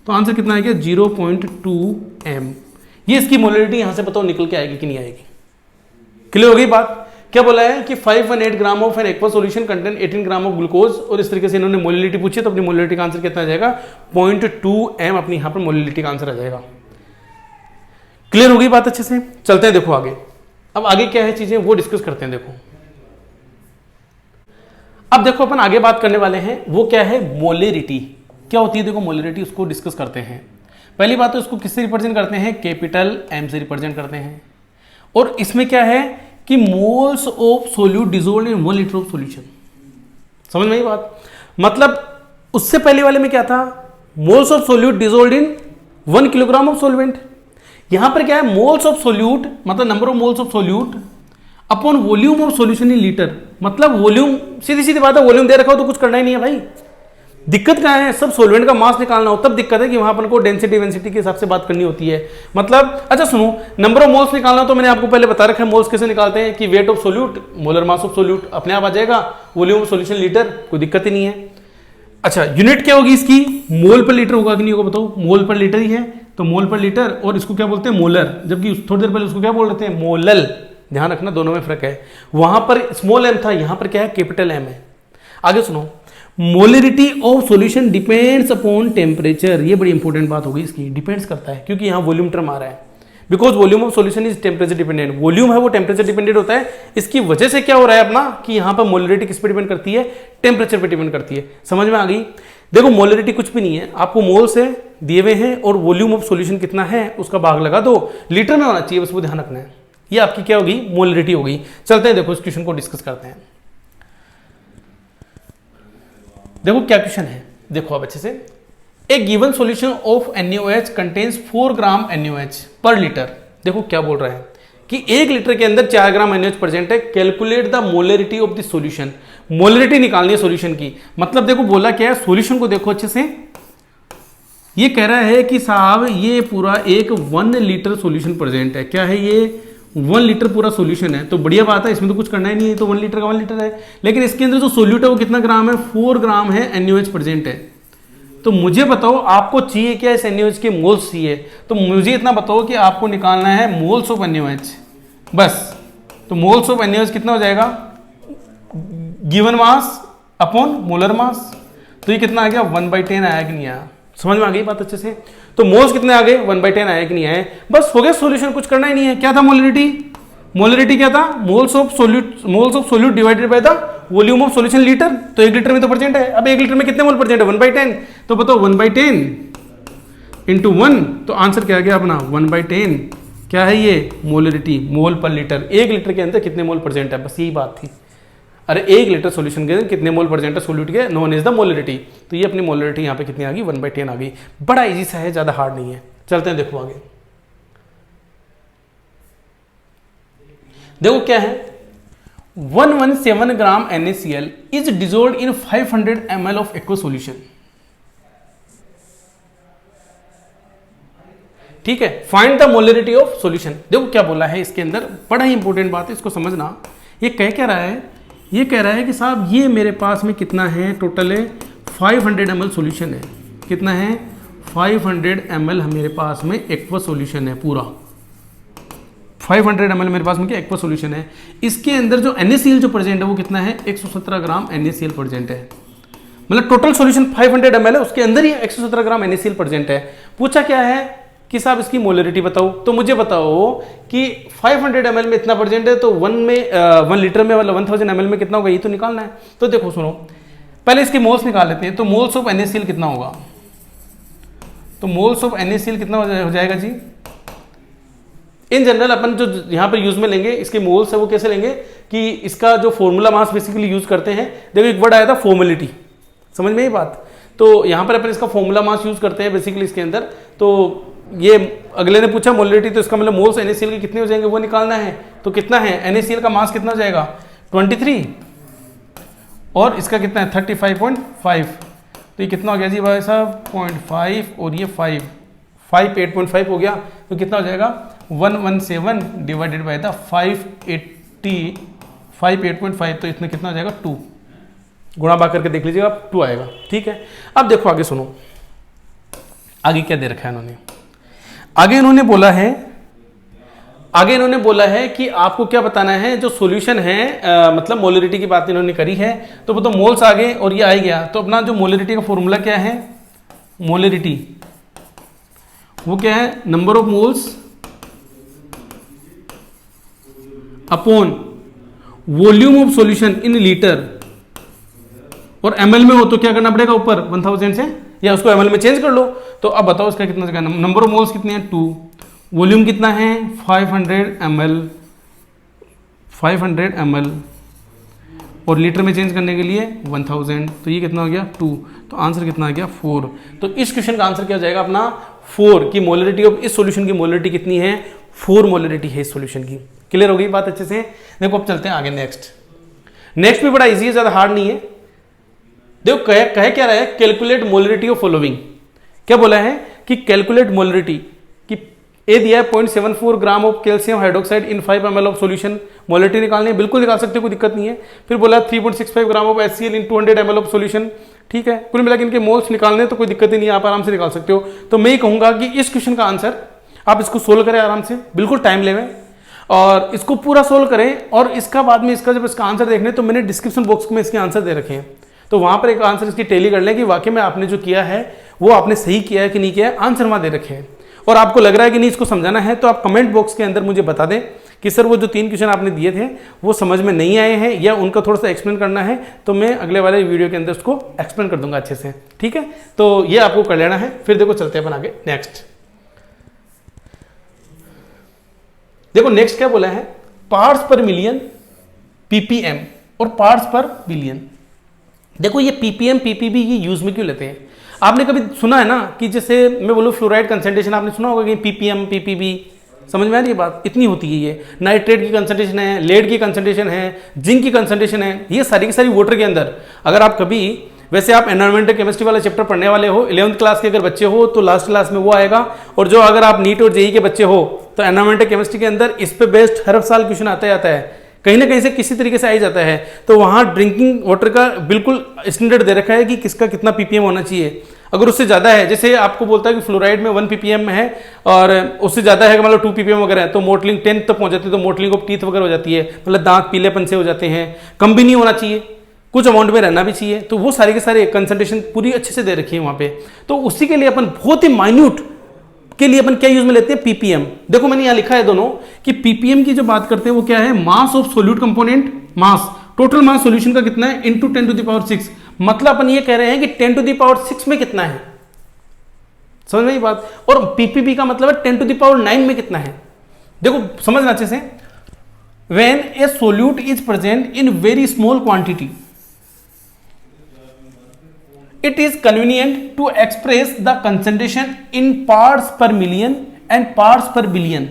तो आंसर कितना आएगा? 0.2 m। ये इसकी मोलिलिटी यहां से बताओ निकल के आएगी कि नहीं आएगी? क्लियर हो गई बात? क्या बोला है कि 518 gram of N aqua solution contain 18 gram of glucose, और इस तरीके से इन्होंने मोलिलिटी पूछी, तो अपनी मोलिलिटी का आंसर कितना आ जाएगा? 0.2 m अपनी यहां पर मोलिलिटी का आंसर आ जाएगा। क्लियर हो गई बात अच्छे से? चलते हैं देखो आगे। अब आगे क्या है चीजें वो डिस्कस करते हैं। देखो अब देखो अपन आगे बात करने वाले हैं, वो क्या है? मोलरिटी। क्या होती है? देखो मोलरिटी उसको डिस्कस करते हैं। पहली बात तो इसको किससे रिप्रेजेंट करते हैं? कैपिटल M से रिप्रेजेंट करते हैं। और इसमें क्या है कि moles of solute dissolved in 1 litre of solution. समझ में आई बात? मतलब उससे पहले वाले में क्या था? Moles of solute dissolved in 1 kilogram of solvent. यहां पर क्या है? मोल्स ऑफ सोल्यूट मतलब number of moles of solute upon volume of solution in litre. मतलब वॉल्यूम, सीधी सीधी बात है, वॉल्यूम दे रखा हो तो कुछ करना ही नहीं है भाई। दिक्कत क्या है? सब सॉल्वेंट का मास निकालना हो, तब दिक्कत है कि वहां अपन को डेंसिटी वेंसिटी के हिसाब से बात करनी होती है। मतलब अच्छा सुनो, नंबर ऑफ मोल्स निकालना तो मैंने आपको पहले बता रखा है मोल्स कैसे निकालते हैं कि weight of solute molar mass of solute अपने आप आ जाएगा, वॉल्यूम ऑफ सॉल्यूशन लीटर, कोई दिक्कत ही नहीं है। अच्छा यूनिट क्या होगी इसकी? मोल पर लीटर होगा कि नहीं होगा बताओ? मोल पर लीटर ही है, तो मोल पर लीटर, और इसको क्या बोलते हैं? मोलर, जबकि थोड़ी देर पहले उसको क्या बोल रहे थे? मोलल। ध्यान रखना दोनों में फर्क है। वहां पर स्मॉल m था, यहां पर क्या है? कैपिटल M है। आगे सुनो, molarity of solution depends upon temperature. ये बड़ी इंपॉर्टेंट बात होगी इसकी, डिपेंड्स करता है, क्योंकि यहां वॉल्यूम टर्म आ रहा है। Because volume of solution is temperature dependent. Volume है वो टेम्परेचर डिपेंडेंट होता है। इसकी वजह से क्या हो रहा है अपना कि यहां पर मोलरिटी किस पे डिपेंड करती है, टेम्परेचर पे डिपेंड करती है। समझ में आ गई। देखो मोलरिटी कुछ भी नहीं है, आपको मोल से दिए हुए हैं और वॉल्यूम ऑफ सॉल्यूशन कितना है उसका भाग लगा दो, लीटर में होना चाहिए, बस वो ध्यान रखना है। ये आपकी क्या होगी, मोलरिटी होगी। चलते हैं देखो इस क्वेश्चन को डिस्कस करते हैं। देखो क्या क्वेश्चन है, देखो आप अच्छे से। A given solution of NaOH contains 4 gram NaOH per litre. देखो क्या बोल रहा है कि 1 लीटर के अंदर 4 ग्राम NaOH प्रेजेंट है। Calculate the molarity of the solution. Molarity निकालनी है सॉल्यूशन की। मतलब देखो बोला क्या है, सॉल्यूशन को देखो अच्छे से। ये कह रहा है कि साहब ये पूरा एक 1 लीटर सॉल्यूशन प्रेजेंट है। क्या है ये, 1 लीटर पूरा सॉल्यूशन है। तो बढ़िया बात है, इसमें तो कुछ करना ही नहीं है, तो 1 लीटर का 1 लीटर है। लेकिन इसके अंदर जो सोल्यूट है वो कितना ग्राम है, 4 ग्राम है NaOH प्रेजेंट है। तो मुझे बताओ आपको चाहिए क्या, इस NaOH के मोल्स चाहिए। तो मुझे इतना बताओ कि आपको निकालना है मोल्स ऑफ NaOH बस। तो मोल्स ऑफ NaOH कितना हो जाएगा, given mass upon molar mass. तो ये कितना आ गया, 1/10 आया कि नहीं आया। समझ में आ गई बात अच्छे से। तो मोल्स कितने आ गए, 1/10 आया कि नहीं आए, बस हो गया सॉल्यूशन, कुछ करना ही नहीं है। क्या था मोलरिटी, मोलरिटी क्या था, moles of solute divided by the volume of solution litre. तो 1 लीटर में तो परसेंट है। अब 1 लीटर में कितने मोल परसेंट है, 1/10। तो बताओ 1/10 इंटू 1, तो आंसर क्या आ गया अपना 1/10। क्या है ये, मोलरिटी, मोल पर लीटर। 1 लीटर के अंदर कितने मोल परसेंट है, बस यही बात थी। अरे 1 लीटर सॉल्यूशन के अंदर कितने मोल परसेंट है सोल्यूट के, नोन इज द मोलरिटी। तो ये अपनी मोलरिटी यहाँ पे कितनी आ गई, 1/10 आ गई। बड़ा इजी सा है, ज्यादा हार्ड नहीं है। चलते हैं देखो आगे। देखो क्या है, 117 ग्राम NaCl is dissolved in 500 ml of aqua solution. ठीक है, find the molarity of solution. देखो क्या बोला है इसके अंदर, बड़ा ही इंपॉर्टेंट बात है, इसको समझना। ये कह क्या रहा है, ये कह रहा है कि साहब ये मेरे पास में कितना है, टोटल है 500 ml सॉल्यूशन है। कितना है, 500 ml मेरे पास में एक्वा सॉल्यूशन है पूरा। 500 ml मेरे पास में क्या एक्वा सॉल्यूशन है। इसके अंदर जो NaCl जो प्रेजेंट है वो कितना है, 117 ग्राम NaCl प्रेजेंट है। मतलब टोटल सॉल्यूशन 500 ml है, उसके अंदर ही 117 ग्राम NaCl प्रेजेंट है। पूछा क्या है कि साहब इसकी मोलरिटी बताओ। तो मुझे बताओ कि 500 ml में इतना प्रेजेंट है, तो 1 लीटर में मतलब 1000 ml में कितना होगा, ये तो निकालना है। तो देखो सुनो, पहले इसके मोल्स निकाल लेते हैं। तो मोल्स ऑफ NaCl कितना होगा, तो मोल्स ऑफ NaCl कितना हो जाएगा जी। इन जनरल अपन जो यहाँ पर यूज में लेंगे इसके मोल्स है वो कैसे लेंगे कि इसका जो फॉर्मूला मास बेसिकली यूज करते हैं। देखो एक वर्ड आया था फॉर्मेलिटी, समझ में ये बात। तो यहाँ पर अपन इसका फॉर्मूला मास यूज करते हैं बेसिकली इसके अंदर। तो ये अगले ने पूछा मोलरिटी, तो इसका मतलब मोल्स NaCl के कितने हो जाएंगे वो निकालना है। तो कितना है, NaCl का मास कितना हो जाएगा 23 और इसका कितना है 35.5। तो ये कितना हो गया जी भाई साहब 0.5 और ये 8.5 हो गया। तो कितना हो जाएगा 117 डिवाइडेड बाय द 580 8.5। तो इसमें कितना हो जाएगा 2, गुणा भाग करके देख लीजिएगा 2 आएगा। ठीक है, अब देखो आगे सुनो, आगे क्या दे रखा है इन्होंने। आगे इन्होंने बोला है कि आपको क्या बताना है, जो सॉल्यूशन है मतलब मोलरिटी की बात इन्होंने करी है। तो वो तो मोल्स आ गए और ये आ गया। तो अपना जो मोलरिटी का फॉर्मूला क्या है, मोलरिटी वो क्या है, number of moles upon volume of solution in litre. और ml में हो तो क्या करना पड़ेगा, ऊपर 1000 से या उसको ml में चेंज कर लो। तो अब बताओ इसका कितना जगह, नंबर ऑफ मोल्स कितने हैं 2, वॉल्यूम कितना है 500 ml और लीटर में चेंज करने के लिए 1000। तो ये कितना हो गया 2। तो आंसर कितना आ गया 4। तो इस क्वेश्चन का आंसर क्या हो जाएगा अपना 4 की मोलरिटी ऑफ इस सॉल्यूशन की मोलरिटी कितनी है, 4 मोलरिटी है इस सॉल्यूशन की। क्लियर हो गई बात अच्छे से। देखो अब चलते हैं आगे नेक्स्ट भी बड़ा इजी है, ज्यादा हार्ड नहीं है। देखो कहे क्या रहा है, कैलकुलेट मोलरिटी ऑफ फॉलोइंग। क्या बोला है कि कैलकुलेट मोलरिटी की ए दिया है 0.74 gram of calcium hydroxide in 5 ml of solution. Molarity निकालनी है, बिल्कुल निकाल सकते हो, कोई दिक्कत नहीं है। फिर बोला 3.65 gram of HCl in 200 ml of solution. ठीक है, कुल मिला के इनके मोल्स निकालने तो कोई दिक्कत ही नहीं है, आप आराम से निकाल सकते हो। तो मैं ये कहूंगा कि इस क्वेश्चन का आंसर आप इसको सोल्व करें आराम से, बिल्कुल टाइम लेवें और इसको पूरा सोल्व करें। और इसका बाद में इसका जब इसका आंसर देखने तो मैंने डिस्क्रिप्शन बॉक्स में इसके आंसर दे रखे हैं, तो वहां पर एक आंसर इसकी टैली कर लें कि वाकई में आपने जो किया है वो आपने सही किया है कि नहीं किया है, आंसर वहां दे रखे हैं। और आपको लग रहा है कि नहीं इसको समझाना है, तो आप कमेंट बॉक्स के अंदर मुझे बता दें कि सर वो जो 3 क्वेश्चन आपने दिए थे वो समझ में नहीं आए हैं या उनका थोड़ा सा एक्सप्लेन करना है, तो मैं अगले वाले वीडियो के अंदर उसको एक्सप्लेन कर दूंगा अच्छे से। ठीक है, तो ये आपको कर लेना है। फिर देखो चलते हैं अपन आगे नेक्स्ट। देखो नेक्स्ट क्या बोला है, पार्ट्स पर मिलियन पीपीएम और पार्ट्स पर बिलियन। देखो ये पीपीएम पीपीबी ये यूज में क्यों लेते हैं? आपने कभी सुना है ना कि जैसे मैं बोलूँ फ्लोराइड कंसंट्रेशन, आपने सुना होगा कि पीपीएम पीपीबी, समझ में आ रही है बात? इतनी होती है ये। नाइट्रेट की कंसंट्रेशन है, लेड की कंसंट्रेशन है, जिंक की कंसंट्रेशन है, ये सारी की सारी वाटर के अंदर। अगर आप कभी, वैसे आप एनवायरमेंटल केमिस्ट्री वाला चैप्टर पढ़ने वाले हो, 11th क्लास के अगर बच्चे हो तो लास्ट क्लास में वो आएगा, और जो अगर आप नीट और जेई के बच्चे हो तो एनवायरमेंटल केमिस्ट्री के अंदर इस पे बेस्ड हर साल क्वेश्चन आता जाता है, कहीं ना कहीं से किसी तरीके से आ ही जाता है। तो वहां ड्रिंकिंग वाटर का बिल्कुल स्टैंडर्ड दे रखा है कि किसका कितना पीपीएम होना चाहिए। अगर उससे ज़्यादा है, जैसे आपको बोलता है कि फ्लोराइड में 1 ppm में है और उससे ज़्यादा है मतलब 2 ppm वगैरह है, तो मोटलिंग 10 तक पहुंच जाती है, तो मोटलिंग ऑफ टीथ वगैरह हो जाती है, मतलब दांत पीलेपन से हो जाते हैं। कम भी नहीं होना चाहिए, कुछ अमाउंट में रहना भी चाहिए। तो वो सारे के सारे कंसंट्रेशन पूरी अच्छे से दे रखी है वहाँ पे। तो उसी के लिए अपन बहुत ही माइन्यूट के लिए अपन क्या यूज में लेते हैं, पीपीएम। देखो मैंने यहाँ लिखा है दोनों कि पीपीएम की जो बात करते हैं वो क्या है, मास of solute component, mass total mass solution का कितना है इनटू 10⁶। मतलब अपन ये कह रहे हैं कि 10⁶ में कितना है, समझ में ये बात? और पीपीबी का मतलब है 10⁹ में कितना है। देखो समझना अच्छे से, when A solute is present in very small quantity it is convenient to express the concentration in parts per million and parts per billion।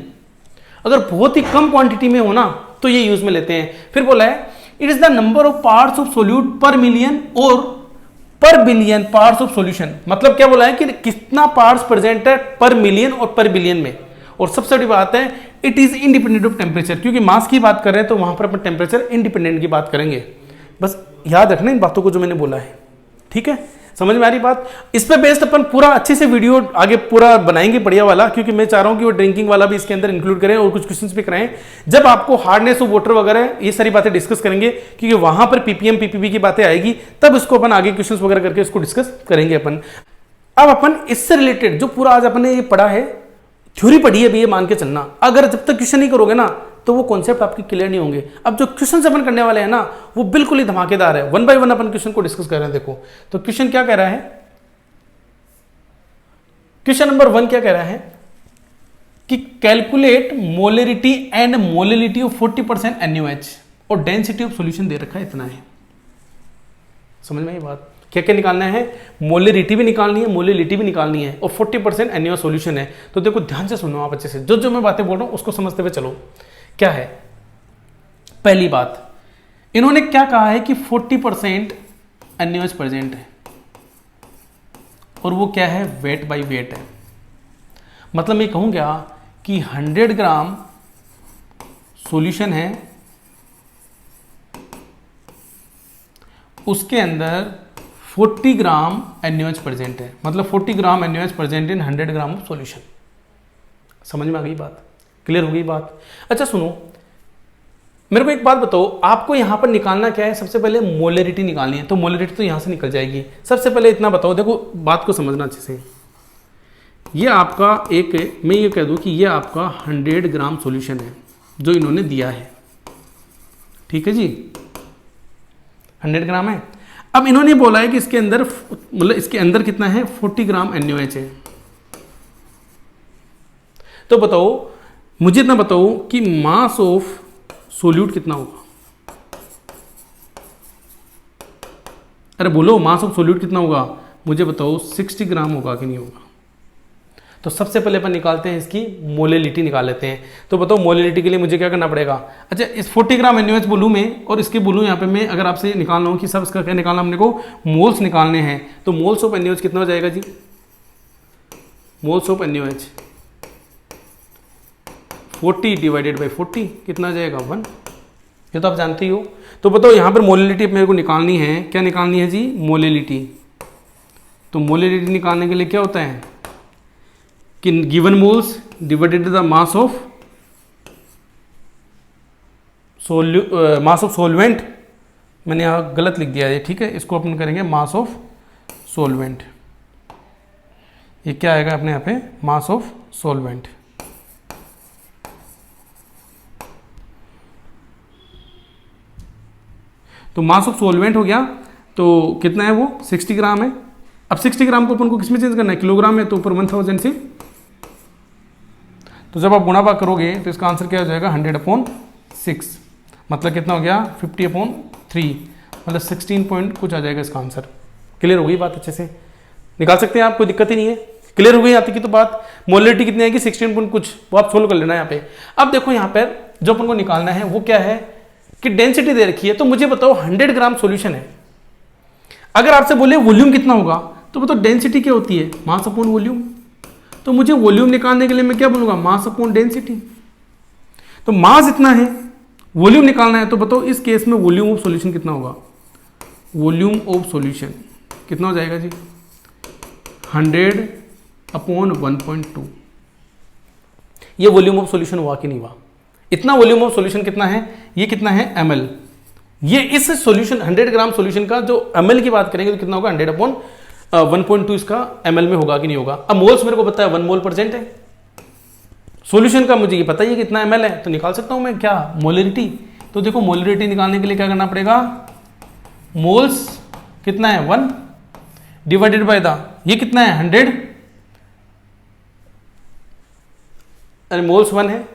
अगर बहुत ही कम क्वांटिटी में हो ना तो ये यूज में लेते हैं। फिर बोला है it is the number of parts of solute पर मिलियन और पर बिलियन पार्ट्स ऑफ सॉल्यूशन। मतलब क्या बोला है कि कितना पार्ट्स प्रेजेंट है पर मिलियन और पर बिलियन में। और सबसे बड़ी बात है it is independent of temperature, क्योंकि मास की बात कर रहे हैं तो वहां पर अपन टेम्परेचर इंडिपेंडेंट की बात करेंगे। बस याद रखना इन बातों को जो मैंने बोला है, ठीक है? समझ में आ रही बात? इस पे बेस्ड अपन पूरा अच्छे से वीडियो आगे पूरा बनाएंगे बढ़िया वाला, क्योंकि मैं चाह रहा हूं कि वो ड्रिंकिंग वाला भी इसके अंदर इंक्लूड करें और कुछ क्वेश्चंस भी कराएं। जब आपको हार्डनेस ऑफ वाटर वगैरह ये सारी बातें डिस्कस करेंगे, क्योंकि वहां पर पीपीएम पीपीबी की बातें आएगी, तब इसको अपन आगे क्वेश्चंस वगैरह करके इसको डिस्कस करेंगे अपन। अब अपन इससे रिलेटेड जो पूरा आज अपने ये पढ़ा है, थ्योरी पढ़ी है, भी ये मान के चलना, अगर जब तक क्वेश्चन नहीं करोगे ना तो वो कॉन्सेप्ट आपके क्लियर नहीं होंगे। अब जो क्वेश्चन अपन करने वाले हैं ना वो बिल्कुल ही धमाकेदार है। 1 बाय 1 अपन क्वेश्चन को डिस्कस कर रहे हैं। देखो तो क्वेश्चन क्या कह रहा है, क्वेश्चन नंबर 1 क्या कह रहा है कि calculate molarity and molality of 40% NaOH और डेंसिटी ऑफ सॉल्यूशन दे रखा है इतना है। समझ में ये बात? क्या क्या निकालना है, मोलरिटी भी निकालनी है, मोलिलिटी भी निकालनी है, और 40% NaOH सॉल्यूशन है। तो देखो ध्यान से सुनो आप अच्छे से, जो जो मैं बातें बोल रहा हूं उसको समझते हुए चलो। क्या है पहली बात, इन्होंने क्या कहा है कि 40% NaOH प्रेजेंट है और वो क्या है, वेट बाय वेट है। मतलब मैं कहूँगा कि 100 ग्राम सॉल्यूशन है, उसके अंदर 40 ग्राम NaOH प्रेजेंट है। मतलब 40 ग्राम NaOH present in 100 gram of solution. समझ में आ गई बात? क्लियर हो गई बात? अच्छा सुनो, मेरे को एक बात बताओ, आपको यहां पर निकालना क्या है, सबसे पहले मोलरिटी निकालनी है। तो मोलरिटी तो यहां से निकल जाएगी। सबसे पहले इतना बताओ, देखो बात को समझना अच्छे से, ये आपका एक, मैं ये कह दूं कि ये आपका 100 ग्राम सॉल्यूशन है जो इन्होंने दिया है, ठीक है जी, 100 ग्राम है। अब इन्होंने बोला है कि इसके अंदर, मतलब इसके अंदर कितना है, 40 ग्राम NaOH है। तो बताओ मुझे इतना बताओ कि मास ऑफ सोल्यूट कितना होगा? अरे बोलो मास ऑफ सोल्यूट कितना होगा, मुझे बताओ। 60 ग्राम होगा कि नहीं होगा? तो सबसे पहले अपन निकालते हैं इसकी मोलिलिटी निकाल लेते हैं। तो बताओ मोलिलिटी के लिए मुझे क्या करना पड़ेगा? अच्छा इस 40 ग्राम NaOH बोलूँ मैं, और इसके बोलूँ यहाँ पे मैं, अगर आपसे निकालना हो कि सब इसका क्या निकालना, हमने को मोल्स निकालने हैं। तो मोल्स ऑफ NaOH कितना हो जाएगा जी? Moles of NaOH 40 divided by 40 कितना आ जाएगा? 1। ये तो आप जानते ही हो। तो बताओ यहाँ पर मोलिलिटी मेरे को निकालनी है, क्या निकालनी है जी? मोलिलिटी। तो मोलिलिटी निकालने के लिए क्या होता है कि given moles divided the mass of solvent. मैंने यहाँ गलत लिख दिया है, ठीक है, इसको अपन करेंगे मास ऑफ सॉल्वेंट। ये क्या आएगा अपने यहाँ पे, मास ऑफ सॉल्वेंट। तो मास ऑफ सॉल्वेंट हो गया, तो कितना है वो 60 ग्राम है। अब 60 ग्राम को अपन को किसमें चेंज करना है, किलोग्राम में, तो ऊपर 1000 से, तो जब आप गुणा भाग करोगे तो इसका आंसर क्या हो जाएगा 100/6, मतलब कितना हो गया 50/3, मतलब 16 पॉइंट कुछ आ जाएगा इसका आंसर। क्लियर हो गई बात, अच्छे से निकाल सकते हैं आप, कोई दिक्कत ही नहीं है। क्लियर हो गई आती की तो बात। मोलरिटी कितनी आएगी 16 पॉइंट कुछ, वो आप सोल्व कर लेना यहाँ पे। अब देखो यहाँ पर जो अपन को निकालना है वो क्या है कि डेंसिटी दे रखी है, तो मुझे बताओ 100 ग्राम सॉल्यूशन है। अगर आपसे बोले वॉल्यूम कितना होगा, तो बताओ डेंसिटी क्या होती है, मास अपॉन वॉल्यूम। तो मुझे वॉल्यूम निकालने के लिए मैं क्या बोलूंगा, मास अपॉन डेंसिटी। तो मास इतना है, वॉल्यूम निकालना है, तो बताओ इस केस में वॉल्यूम ऑफ सॉल्यूशन कितना होगा, वॉल्यूम ऑफ सॉल्यूशन कितना हो जाएगा जी 100/1.2। ये वॉल्यूम ऑफ सॉल्यूशन हुआ कि नहीं हुआ, इतना वॉल्यूम ऑफ सॉल्यूशन कितना है, ये कितना है ml। ये इस सॉल्यूशन 100 ग्राम सॉल्यूशन का जो ml की बात करेंगे तो कितना होगा 100/1.2 इसका ml में होगा कि नहीं होगा। अब मोल्स मेरे को पता है 1 मोल % है सॉल्यूशन का, मुझे ये पता ही है कितना ml है, तो निकाल सकता हूं मैं क्या, मोलरिटी। तो देखो मोलरिटी निकालने के लिए क्या करना पड़ेगा, मोल्स कितना है 1 डिवाइडेड बाय द, ये कितना है 100, अरे मोल्स 1 है,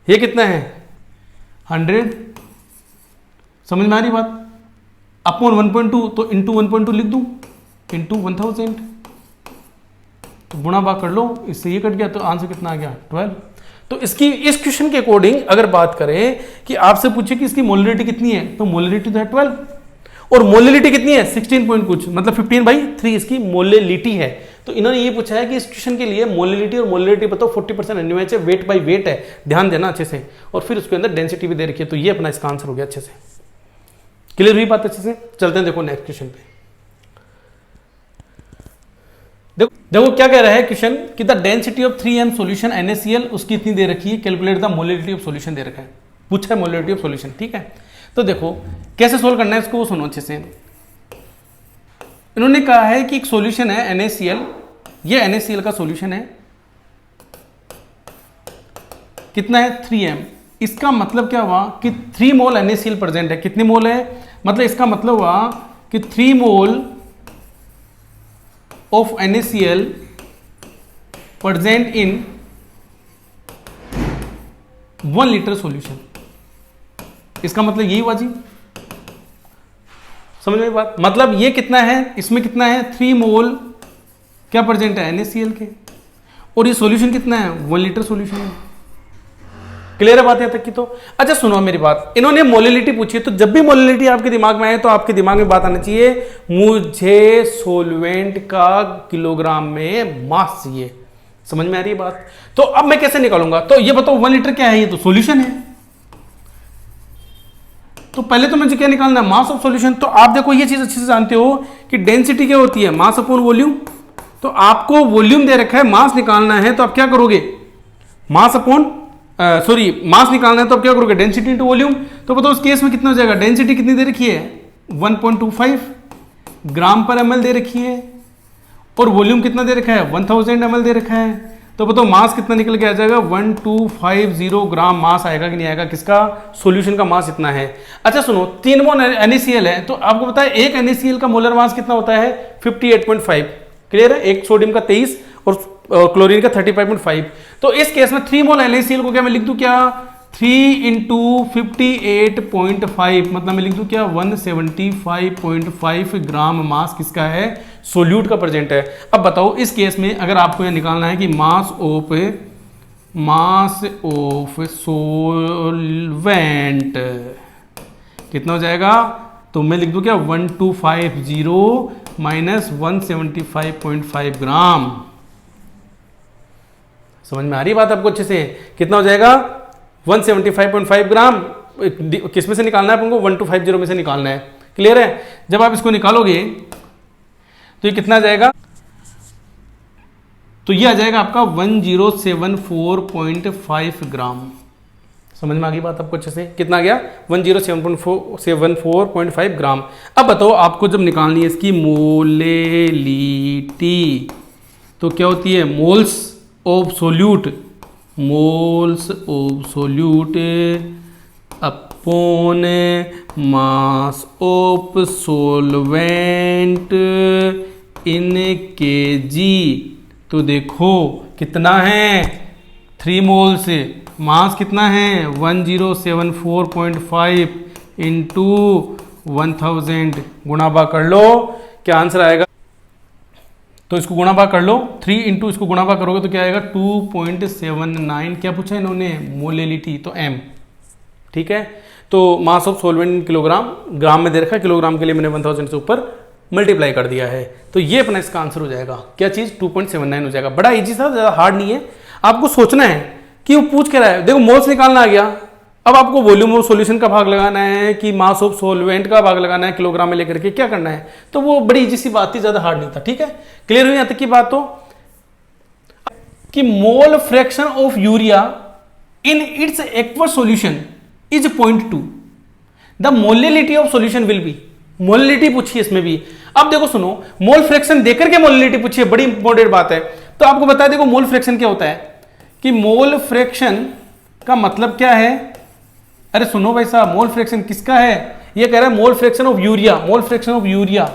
ये कितना है 100, समझ में आ रही बात, अपॉन 1.2, तो इंटू 1.2 लिख दूं, इंटू 1000, तो गुणा भाग कर लो, इससे ये कट गया, तो आंसर कितना आ गया 12। तो इसकी इस क्वेश्चन के अकॉर्डिंग अगर बात करें कि आपसे पूछे कि इसकी मोलरिटी कितनी है, तो मोलरिटी तो है 12, और मोलरिटी कितनी है 16 पॉइंट कुछ, मतलब 15/3 इसकी मोलरिटी है। तो इन्होंने ये पूछा है कि इस क्वेश्चन के लिए मोलरिटी और मोलरिटी बताओ 40% एनयूएच है, वेट बाय वेट है, ध्यान देना अच्छे से, और फिर उसके अंदर डेंसिटी भी दे रखी है, तो ये अपना इसका आंसर हो गया अच्छे से। क्लियर हुई बात अच्छे से, चलते हैं देखो नेक्स्ट क्वेश्चन पे। देखो क्या कह रहा है क्वेश्चन कि the density of 3m solution NaCl उसकी इतनी दे रखी है, calculate the molarity of solution दे रखा है, पूछा है मोलरिटी ऑफ सॉल्यूशन, ठीक है। तो देखो कैसे सोल्व करना है इसको, वो सुनो अच्छे से। इन्होंने कहा है कि एक सॉल्यूशन है NaCl, ये NaCl का सॉल्यूशन है, कितना है 3m। इसका मतलब क्या हुआ कि 3 मोल NaCl प्रेजेंट है, कितने मोल है, मतलब इसका मतलब हुआ कि 3 mole of NaCl present in 1 litre solution. इसका मतलब यही हुआ जी, समझ में बात, मतलब ये कितना है, इसमें कितना है 3 मोल क्या प्रेजेंट है NaCl के, और ये सॉल्यूशन कितना है 1 लीटर सॉल्यूशन है। क्लियर है बात यहां तक की। तो अच्छा सुनो मेरी बात, इन्होंने मोलरिटी पूछी है, तो जब भी मोलरिटी आपके दिमाग में आए तो आपके दिमाग में बात आना चाहिए मुझे सॉल्वेंट का किलोग्राम में मास चाहिए, समझ में आ रही है बात। तो अब मैं कैसे निकालूंगा, तो ये बताओ 1 लीटर क्या है, ये तो सॉल्यूशन है, तो पहले तो मुझे क्या निकालना है, मास ऑफ सॉल्यूशन। तो आप देखो ये चीज अच्छे से जानते हो कि डेंसिटी क्या होती है, मास अपॉन वॉल्यूम। तो आपको वॉल्यूम दे रखा है, मास निकालना है, तो आप क्या करोगे, मास अपॉन मास निकालना है, तो आप क्या करोगे डेंसिटी इंटू वॉल्यूम। तो बताओ उस केस में कितना हो जाएगा, डेंसिटी कितनी दे रखी है 1.25 ग्राम पर ml दे रखी है, और वॉल्यूम कितना दे रखा है 1000 ml दे रखा है। तो बताओ मास कितना निकल के आ जाएगा 1250 ग्राम मास आएगा कि नहीं आएगा, किसका, सॉल्यूशन का मास इतना है। अच्छा सुनो 3 मोल NaCl है, तो आपको पता है एक NaCl का मोलर मास कितना होता है 58.5, क्लियर है, एक सोडियम का 23 और क्लोरीन का 35.5। तो इस केस में 3 मोल NaCl को क्या मैं लिख दूं, क्या 3 इंटू 58.5, मतलब मैं लिख दूं क्या 175.5 ग्राम मास किसका है, सोल्यूट का प्रेजेंट है। अब बताओ इस केस में अगर आपको यह निकालना है कि मास ऑफ सोलवेंट कितना हो जाएगा, तो मैं लिख दूं क्या 1250 माइनस 175.5 ग्राम। समझ में आ रही बात आपको अच्छे से, कितना हो जाएगा 175.5 ग्राम, किस में से निकालना है अपन को 1250 में से निकालना है, क्लियर है। जब आप इसको निकालोगे तो ये कितना आ जाएगा, तो ये आ जाएगा आपका 1074.5 ग्राम। समझ में आ गई बात आपको अच्छे से, कितना आ गया 1074.5 ग्राम। अब बताओ आपको जब निकालनी है इसकी मोलेलिटी, तो क्या होती है, moles of solute, moles of solute upon mass of solvent in KG. तो देखो कितना है, 3 मोल्स, मास कितना है 1074.5 इंटू 1000, गुणा भाग कर लो, क्या आंसर आएगा। तो इसको गुणा भाग कर लो, 3 इंटू इसको गुणा भाग करोगे तो क्या आएगा 2.79। क्या पूछा इन्होंने, मोलेलिटी, तो m, ठीक है। तो मास ऑफ सॉल्वेंट किलोग्राम, ग्राम में दे रखा है, किलोग्राम के लिए मैंने 1000 से ऊपर मल्टीप्लाई कर दिया है। तो ये अपना इसका आंसर हो जाएगा, क्या चीज 2.79 हो जाएगा। बड़ा इजी था, ज़्यादा हार्ड नहीं है। आपको सोचना है कि वो पूछ के रहा है, देखो मोल्स निकालना आ गया, अब आपको वॉल्यूम ऑफ सॉल्यूशन का भाग लगाना है कि मास ऑफ सॉल्वेंट का भाग लगाना है, किलोग्राम में लेकर के क्या करना है। तो वो बड़ी इजी सी बात थी, ज़्यादा हार्ड नहीं था, ठीक है। क्लियर हुई यहाँ तक की बात। तो कि mole fraction of urea in its aqueous solution is 0.2, the molality of solution will be, molality पूछी इसमें भी। अब देखो सुनो, मोल फ्रैक्शन देकर के मोलिलिटी पूछी है, बड़ी इंपॉर्टेंट बात है। तो आपको बता देखो मोल फ्रैक्शन क्या होता है, कि मोल फ्रैक्शन का मतलब क्या है। अरे सुनो भाई साहब, मोल फ्रैक्शन किसका है, ये कह रहा है मोल fraction of urea, mole fraction of urea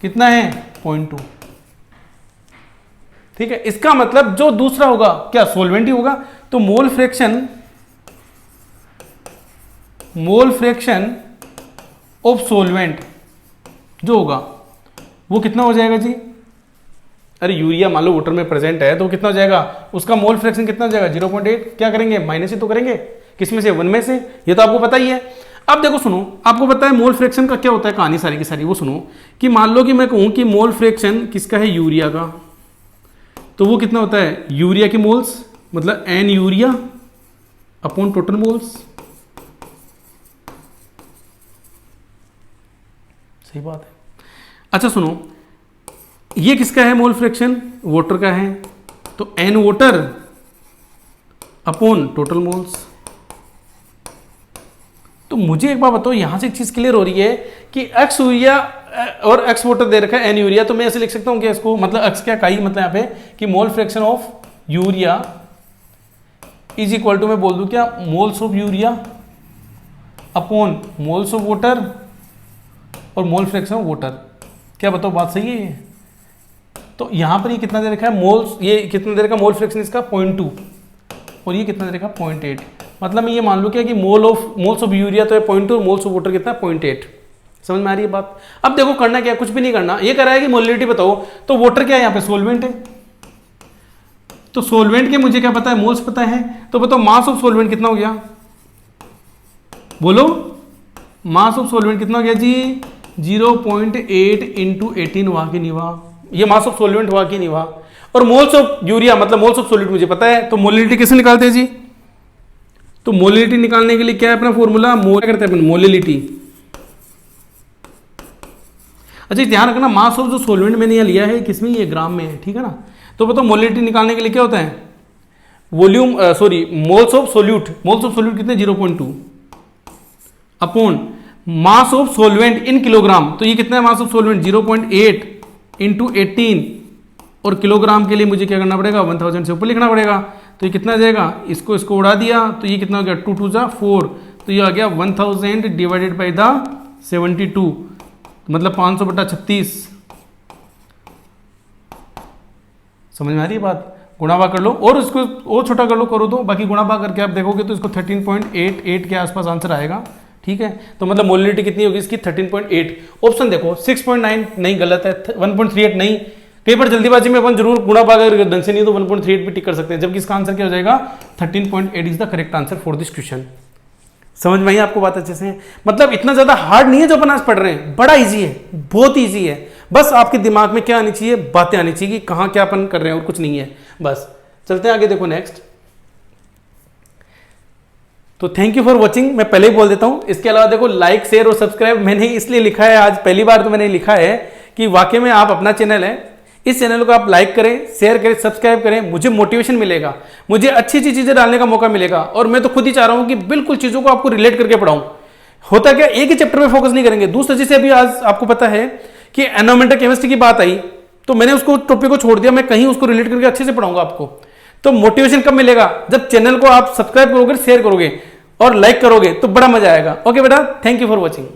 कितना है 0.2, ठीक है। इसका मतलब जो दूसरा होगा क्या सोल्वेंट ही होगा, तो मोल फ्रैक्शन ऑफ सोल्वेंट जो होगा वो कितना हो जाएगा जी। अरे यूरिया मान लो वाटर में प्रेजेंट है तो कितना हो जाएगा, उसका मोल फ्रैक्शन कितना हो जाएगा 0.8। क्या करेंगे, माइनस ही तो करेंगे, किसमें से 1 में से, ये तो आपको पता ही है। अब देखो सुनो, आपको पता है मोल फ्रैक्शन का क्या होता है, कहानी सारी की सारी वो सुनो। कि मान लो कि मैं कहूं कि मोल फ्रैक्शन किसका है, यूरिया का, तो वो कितना होता है, यूरिया के मोल्स मतलब n urea upon total moles. सही बात है। अच्छा सुनो, ये किसका है मोल फ्रैक्शन, वाटर का है, तो n water upon total moles. तो मुझे एक बात बताओ, यहां से एक चीज क्लियर हो रही है कि एक्स यूरिया और एक्स वाटर दे रखा है एन यूरिया, तो मैं ऐसे लिख सकता हूं कि इसको मतलब एक्स क्या काई मतलब यहां पे कि mole fraction of urea is equal to, मैं बोल दूं क्या, moles of urea upon moles of water और मोल फ्रैक्शन ऑफ वाटर। क्या बताओ बात सही है ये। तो यहां पर ये कितना दे रखा है मोल्स, ये कितना दे रखा मोल फ्रैक्शन इसका 0.2 और ये कितना दे रखा 0.8। मतलब मैं ये मान लूँ क्या कि मोल्स ऑफ यूरिया तो है 0.2 और मोल्स ऑफ वाटर कितना 0.8। समझ में आ रही है बात। अब देखो करना क्या, कुछ भी नहीं करना, ये कर रहा है कि मोलिलिटी बताओ, तो वाटर क्या है यहाँ पे सोल्वेंट है, तो सोल्वेंट के मुझे क्या पता है, मोल्स पता है। तो बताओ मास ऑफ सोल्वेंट कितना हो गया, बोलो मास ऑफ सोल्वेंट कितना हो गया जी 0.8 इंटू 18 हुआ कि नहीं हुआ, ये मास ऑफ सोल्वेंट हुआ कि नहीं हुआ। और मोल्स ऑफ यूरिया मतलब मोल्स ऑफ सोल्यूट मुझे पता है, तो मोलिलिटी कैसे निकालते हैं जी, तो मोलिलिटी निकालने के लिए क्या है अपना फॉर्मूला, मोल करते हैं अपन मोलिलिटी। अच्छा ध्यान रखना, मास ऑफ जो सोल्वेंट मैंने यहाँ लिया है किसमें, ये ग्राम में है, ठीक है ना। तो बताओ मोलिलिटी निकालने के लिए क्या होता है, volume moles of solute, moles of solute कितने 0.2 upon mass of सोल्वेंट in kilogram, तो ये कितना है मास ऑफ सोल्वेंट 0.8 इंटू 18 और किलोग्राम के लिए मुझे क्या करना पड़ेगा 1000 से ऊपर लिखना पड़ेगा। तो ये कितना आ जाएगा, इसको उड़ा दिया तो ये कितना हो गया 2 2 जा 4, तो ये आ गया 1000 डिवाइडेड बाई द 72 मतलब 500/36। समझ में आ रही है बात। गुणा भाग कर लो और इसको और छोटा कर लो, करो तो बाकी गुणा भाग करके आप देखोगे तो इसको 13.88 के आसपास आंसर आएगा, ठीक है। तो मतलब मोलिलिटी कितनी होगी इसकी 13.8। ऑप्शन देखो 6.9 नहीं, गलत है, 1.38 नहीं, कई बार जल्दीबाजी में अपन जरूर गुणा भाग अगर ढंग से नहीं तो 1.38 भी टिक कर सकते हैं, जबकि इसका आंसर क्या हो जाएगा 13.8 is the correct answer for this question. समझ में आई आपको बात अच्छे से। मतलब इतना ज्यादा हार्ड नहीं है जो अपन आज पढ़ रहे हैं, बड़ा इजी है, बहुत इजी है। बस आपके दिमाग में क्या आनी चाहिए, बातें आनी चाहिए कि कहाँ क्या अपन कर रहे हैं और कुछ नहीं है। बस चलते हैं आगे, देखो नेक्स्ट। तो थैंक यू फॉर वॉचिंग, मैं पहले ही बोल देता हूं। इसके अलावा देखो लाइक शेयर और सब्सक्राइब मैंने इसलिए लिखा है, आज पहली बार तो मैंने लिखा है कि वाकई में आप अपना चैनल है, इस चैनल को आप लाइक करें, शेयर करें, सब्सक्राइब करें, मुझे मोटिवेशन मिलेगा, मुझे अच्छी अच्छी चीजें डालने का मौका मिलेगा। और मैं तो खुद ही चाह रहा हूं कि बिल्कुल चीजों को आपको रिलेट करके पढ़ाऊं। होता क्या, एक ही चैप्टर में फोकस नहीं करेंगे, दूसरे जैसे अभी आज आपको पता है कि एनवायरमेंटल केमिस्ट्री की बात आई, तो मैंने उसको टॉपिक को छोड़ दिया, मैं कहीं उसको रिलेट करके अच्छे से पढ़ाऊंगा आपको। तो मोटिवेशन कब मिलेगा? जब चैनल को आप सब्सक्राइब करोगे, शेयर करोगे और लाइक करोगे, तो बड़ा मजा आएगा। ओके बेटा, थैंक यू फॉर वॉचिंग।